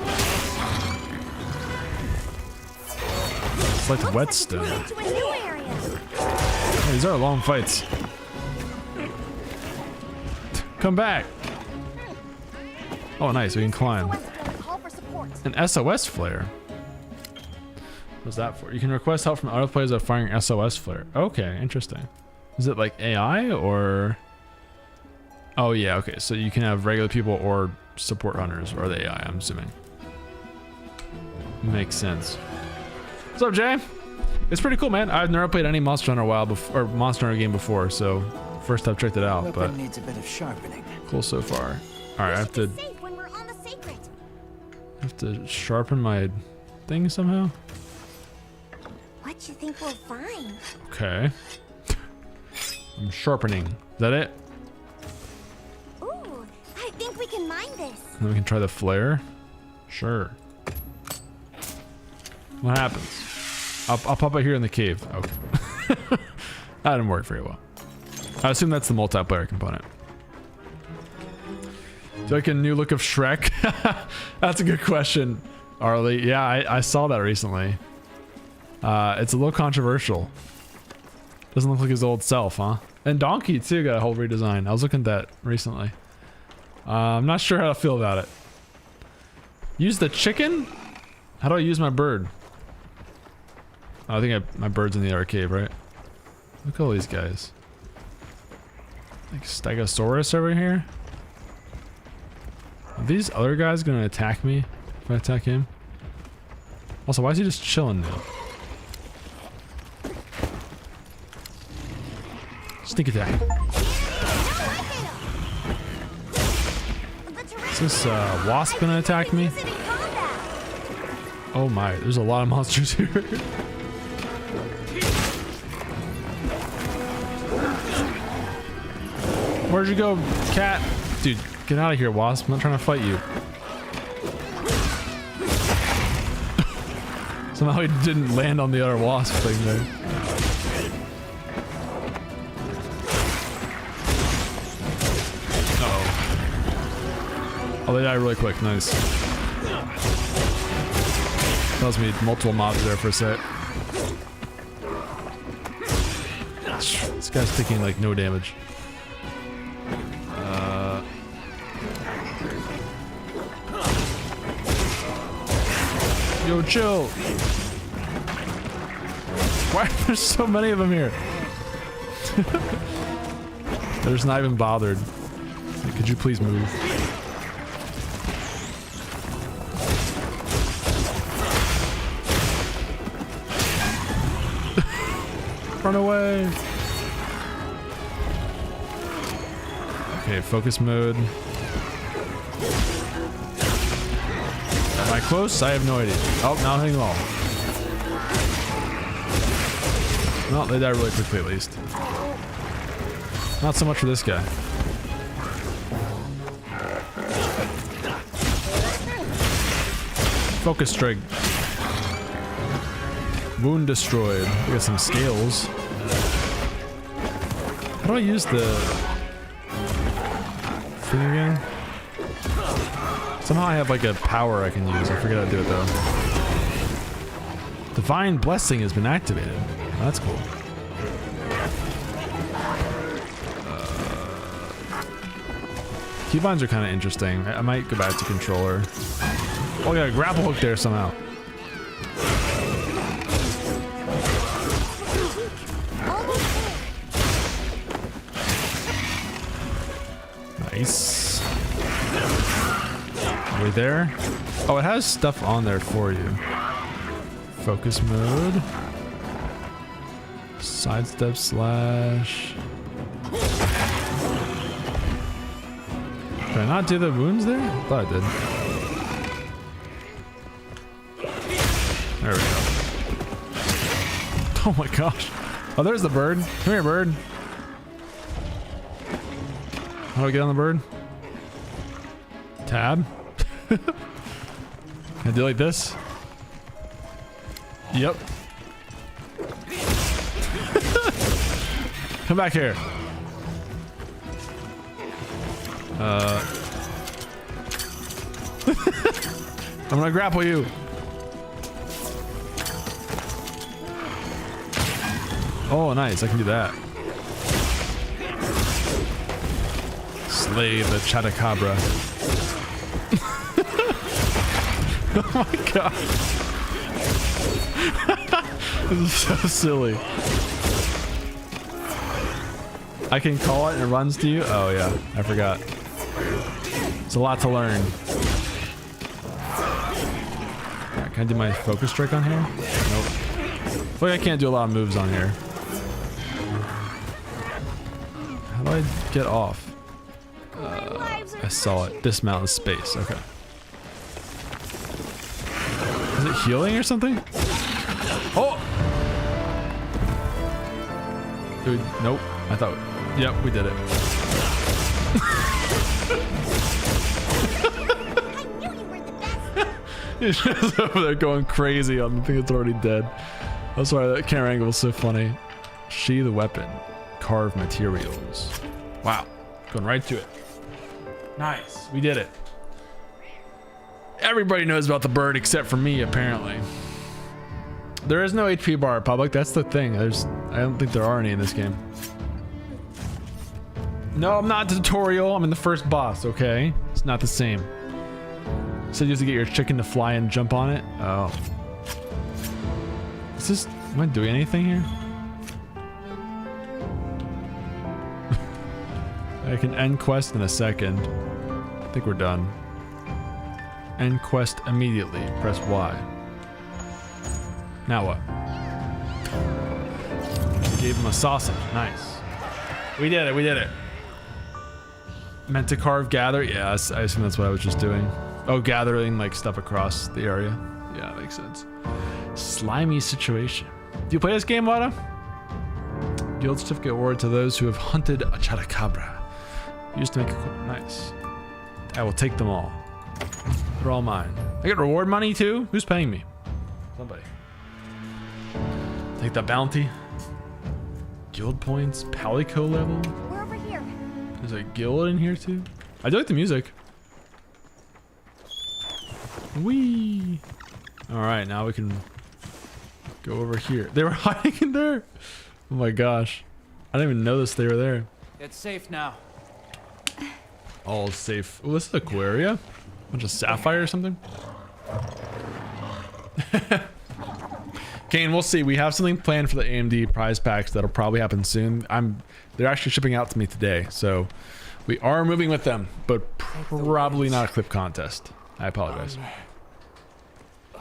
It's like whetstone. Oh, these are long fights. Come back. Oh, nice. We can climb. An SOS flare. What's that for? You can request help from other players by firing SOS flare. Okay, interesting. Is it like AI or? Oh yeah, okay. So you can have regular people or support hunters or the AI, I'm assuming. Makes sense. What's up, Jay? It's pretty cool, man. I've never played any Monster Hunter WoW before, or Monster Hunter game before, so first I've checked it out, Weapon but needs a bit of sharpening. cool so far. All right, I have to When we're on the sacred. sharpen my thing somehow. What you think we'll find? Okay. I'm sharpening. Is that it? Ooh, I think we can mine this. Then we can try the flare. Sure. What happens? I'll pop it here in the cave. Okay. That didn't work very well. I assume that's the multiplayer component. Do you like a new look of Shrek? That's a good question, Arlie. Yeah, I saw that recently. It's a little controversial. Doesn't look like his old self, huh? And Donkey too got a whole redesign. I was looking at that recently. I'm not sure how to feel about it. Use the chicken? How do I use my bird? Oh, I think my bird's in the other cave, right? Look at all these guys. Like Stegosaurus over here. Are these other guys gonna attack me if I attack him? Also, why is he just chilling now? Sneak attack. Is this wasp gonna attack me? Oh my, there's a lot of monsters here. Where'd you go, cat? Dude, get out of here, wasp. I'm not trying to fight you. Somehow he didn't land on the other wasp thing there. Oh, they die really quick. Nice. That was me multiple mobs there for a sec. This guy's taking like no damage. Yo, chill. Why are there so many of them here? They're just not even bothered. Could you please move? Run away. Okay, focus mode. Am I close? I have no idea. Oh, now hitting them all. Well, they die really quickly at least. Not so much for this guy. Focus strike. Wound destroyed. We got some scales. How do I use the thing again? Somehow I have like a power I can use. I forget how to do it though. Divine Blessing has been activated. Oh, that's cool. Keybinds are kind of interesting. I might go back to controller. Oh, I got a grapple hook there somehow. Nice. Are we there? Oh, it has stuff on there for you. Focus mode. Sidestep slash. Did I not do the wounds there? I thought I did. There we go. Oh my gosh. Oh, there's the bird. Come here, bird. How do I get on the bird? Tab? Can I do like this? Yep. Come back here. I'm gonna grapple you. Oh, nice. I can do that. Slay the Chatacabra. Oh my god. This is so silly. I can call it and it runs to you? Oh yeah, I forgot. It's a lot to learn. Right, can I do my focus strike on here? Nope. I feel like I can't do a lot of moves on here. How How do I get off? I saw it. Dismount in space. Okay. Is it healing or something? Oh! Dude, nope. I thought... Yep, we did it. He's just over there going crazy on the thing that's already dead. I'm sorry, that camera angle was so funny. Sheathe the weapon. Carve materials. Wow. Going right to it. Nice. We did it. Everybody knows about the bird except for me, apparently. There is no HP bar, public. That's the thing. I don't think there are any in this game. No, I'm not tutorial. I'm in the first boss, okay? It's not the same. So you have to get your chicken to fly and jump on it? Oh. Is this... Am I doing anything here? I can end quest in a second. I think we're done. End quest immediately. Press Y. Now what? Gave him a sausage. Nice. We did it. We did it. Meant to carve, gather. Yeah, I assume that's what I was just doing. Oh, gathering like stuff across the area. Yeah, that makes sense. Slimy situation. Do you play this game, Wada? Guild certificate award to those who have hunted a Chupacabra. Used to make a... Nice. I will take them all. They're all mine. I get reward money too? Who's paying me? Somebody. Take the bounty. Guild points. Palico level. We're over here. There's a guild in here too. I do like the music. Whee! Alright, now we can go over here. They were hiding in there? Oh my gosh. I didn't even notice they were there. It's safe now. All safe. Oh, this is Aquaria? Bunch of sapphire or something? Kane, we'll see. We have something planned for the AMD prize packs that'll probably happen soon. They're actually shipping out to me today, so we are moving with them, but probably not a clip contest. I apologize.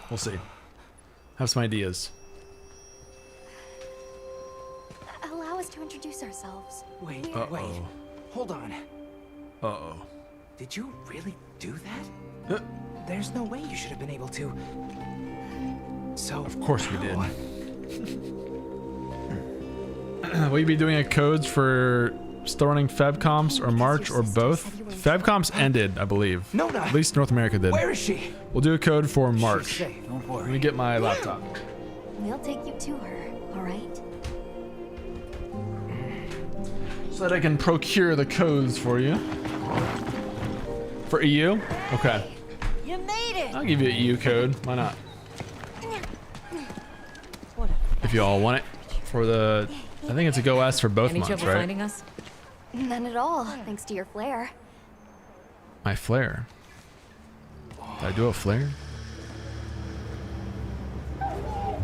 We'll see. Have some ideas. Allow us to introduce ourselves. Wait, Uh-oh. wait. Hold on. Uh-oh. Did you really do that? There's no way you should have been able to. So Of course we did. Will you be doing a codes for still running FebComps or March or both? FebComps ended, I believe. No, no. At least North America did. Where is she? We'll do a code for She's March. safe. Don't Let worry. me get my laptop. We'll take you to her, all right? So that I can procure the codes for you. For EU? Okay. You made it! I'll give you an EU code. Why not? If you all want it. For the... I think it's a Go S for both Any months, trouble right? finding us? None at all, thanks to your flair. My flare. Did I do a flare?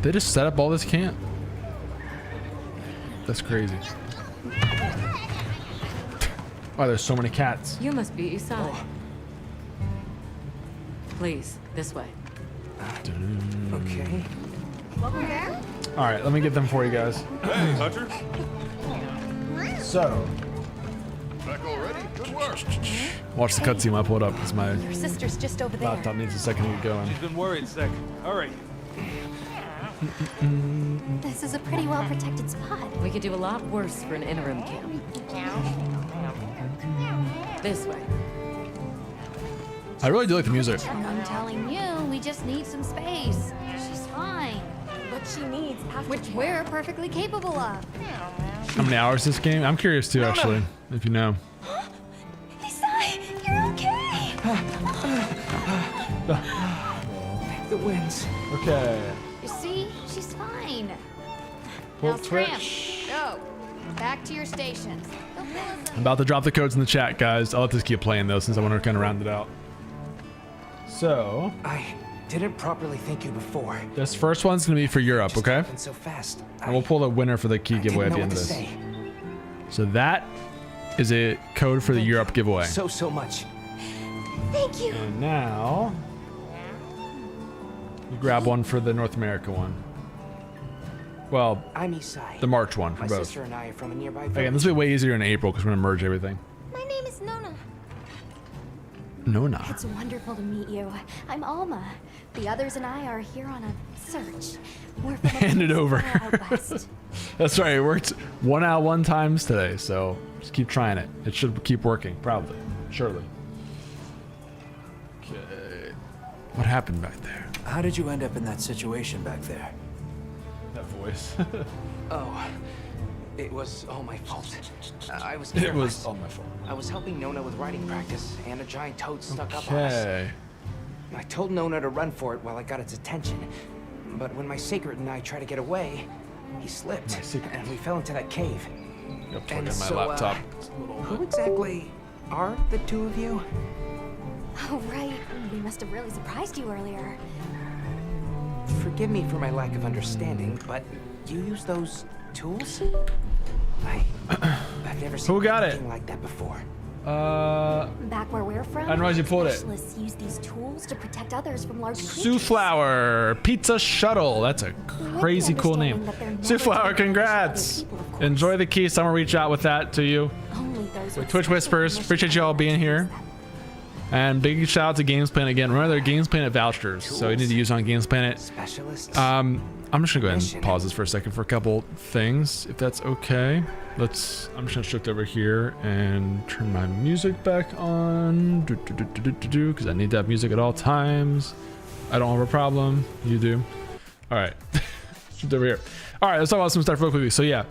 They just set up all this camp? That's crazy. Wow, there's so many cats. You must be Usagi. Please, this way. Okay. All right, let me get them for you guys. Hey, Hunter. So, Back already? Good work. watch the cutscene I pulled up because my Your sister's just over there. laptop needs a second to get going. She's been worried, Sec. Hurry. This is a pretty well-protected spot. We could do a lot worse for an interim camp. This way. I really do like the music. I'm telling you, we just need some space. She's fine. What she needs Which we're perfectly capable of. How many hours this game? I'm curious too, actually, if you know. Isai, you're okay! The winds. Okay. You see, she's fine. Port Now scram. Twitch. Go. Back to your stations. They'll fill us in. I'm about to drop the codes in the chat, guys. I'll let this keep playing though, since I want to kind of round it out. So, I didn't properly thank you before. this first one's gonna be for Europe, Just okay? happened so fast. And we'll pull the winner for the key giveaway at the end of this. So that is a code for the Europe giveaway. So much. Thank you! And now, you grab one for the North America one. Well, I'm Isai. the March one for My both. sister and I are from a nearby Again, village. this will be way easier in April because we're gonna merge everything. My name is Nona. Nona. It's wonderful to meet you. I'm Alma. The others and I are here on a search. We're from a Hand it place over. far out west. That's right. It worked 1 out of 1 times today, so just keep trying it. It should keep working, probably, surely. Okay. What happened back there? How did you end up in that situation back there? That voice. Oh, it was all my fault. I was It careless. was all my fault. I was helping Nona with riding practice, and a giant toad snuck up on us. Okay. I told Nona to run for it while I got its attention. But when my Sacred and I tried to get away, he slipped, My Secret. and we fell into that cave. Yep, plug And in my so, laptop. Who exactly are the two of you? Oh, right. We must have really surprised you earlier. Forgive me for my lack of understanding, but you use those tools? I've never seen Who got it? anything like that before. Back where we're from, I didn't realize you pulled it. specialists use these tools to protect others from large creatures. Souflower Pizza Shuttle. That's a crazy cool name. Souflower, congrats. Enjoy the key. Someone reach out with that to you. Only those with Twitch special Whispers. permission Appreciate you all can being use here. them. And big shout out to Games Planet again. Remember, they're Games Planet vouchers, so you need to use on Games Planet. Specialists? I'm just gonna go ahead and pause this for a second for a couple things, if that's okay. I'm just gonna shift over here and turn my music back on, because I need to have music at all times. I don't have a problem. You do. All right, shift over here. All right, let's talk about some stuff real quickly. So yeah,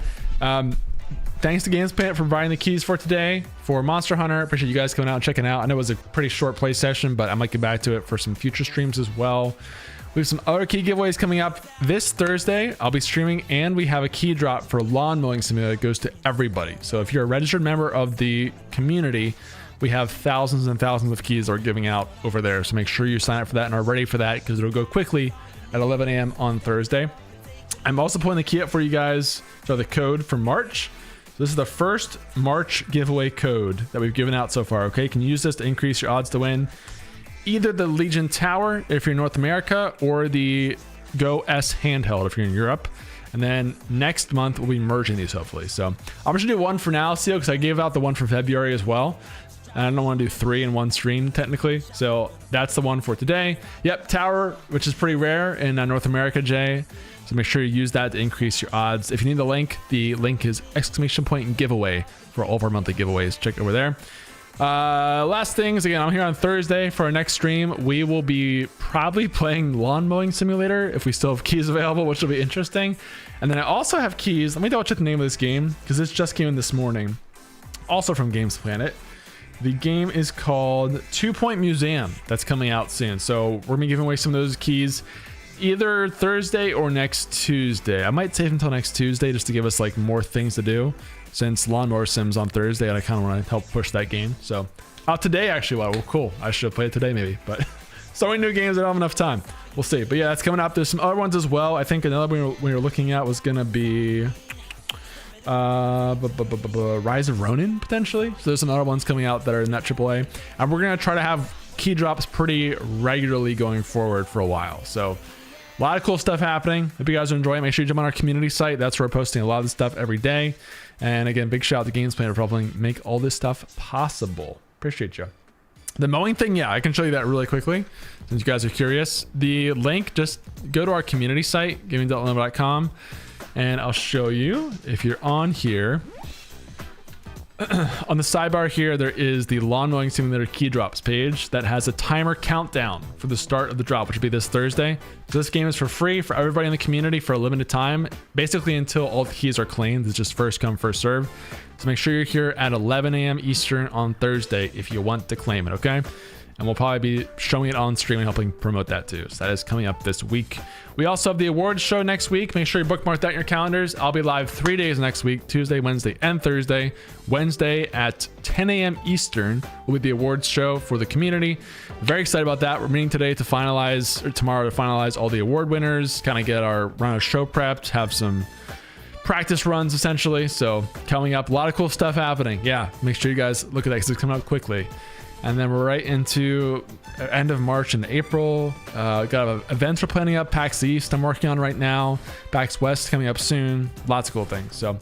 thanks to Games Planet for providing the keys for today for Monster Hunter. Appreciate you guys coming out and checking out. I know it was a pretty short play session, but I might get back to it for some future streams as well. We have some other key giveaways coming up this Thursday. I'll be streaming, and we have a key drop for Lawn Mowing Simulator that goes to everybody. So if you're a registered member of the community, we have thousands and thousands of keys that are giving out over there. So make sure you sign up for that and are ready for that, because it'll go quickly at 11 a.m. on Thursday. I'm also putting the key up for you guys for the code for March. This is the first March giveaway code that we've given out so far. Okay, you can use this to increase your odds to win either the Legion Tower if you're in North America, or the Go S handheld if you're in Europe. And then next month we'll be merging these hopefully. So I'm just gonna do one for now, Seal, because I gave out the one for February as well. And I don't want to do 3 in one stream technically. So that's the one for today. Yep, Tower, which is pretty rare in North America, Jay. So make sure you use that to increase your odds. If you need the link is !giveaway for all of our monthly giveaways. Check over there. Last things, again, I'm here on Thursday for our next stream. We will be probably playing Lawn Mowing Simulator if we still have keys available, which will be interesting. And then I also have keys. Let me double check the name of this game, because this just came in this morning. Also from Games Planet. The game is called 2 Point Museum. That's coming out soon. So we're gonna be giving away some of those keys either Thursday or next Tuesday. I might save until next Tuesday just to give us like more things to do, since Lawnmower Sims on Thursday and I kind of want to help push that game. So out today actually. Wow, well, cool. I should have played it today maybe, but so many new games, I don't have enough time. We'll see. But yeah, that's coming up. There's some other ones as well. I think another one we were looking at was gonna be Rise of Ronin potentially. So there's some other ones coming out that are in that AAA, and we're gonna try to have key drops pretty regularly going forward for a while. So a lot of cool stuff happening. Hope you guys are enjoying it. Make sure you jump on our community site. That's where we're posting a lot of this stuff every day. And again, big shout out to Games Planet for helping make all this stuff possible. Appreciate you. The mowing thing, yeah, I can show you that really quickly since you guys are curious. The link, just go to our community site, gaming.lenovo.com, and I'll show you. If you're on here, on the sidebar here, there is the Lawn Mowing Simulator key drops page that has a timer countdown for the start of the drop, which will be this Thursday. So this game is for free for everybody in the community for a limited time, basically until all the keys are claimed. It's just first come, first serve. So make sure you're here at 11 a.m. Eastern on Thursday if you want to claim it, okay? And we'll probably be showing it on stream and helping promote that too. So that is coming up this week. We also have the awards show next week. Make sure you bookmark that in your calendars. I'll be live 3 days next week, Tuesday, Wednesday, and Thursday. Wednesday at 10 a.m. Eastern will be the awards show for the community. Very excited about that. We're meeting today to finalize, or tomorrow to finalize all the award winners, kind of get our round of show prepped, have some practice runs essentially. So coming up, a lot of cool stuff happening. Yeah, make sure you guys look at that because it's coming up quickly. And then we're right into end of March and April. Got events we're planning up. PAX East I'm working on right now. PAX West coming up soon. Lots of cool things. So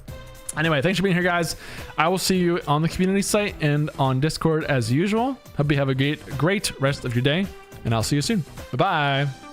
anyway, thanks for being here, guys. I will see you on the community site and on Discord as usual. Hope you have a great rest of your day, and I'll see you soon. Bye-bye.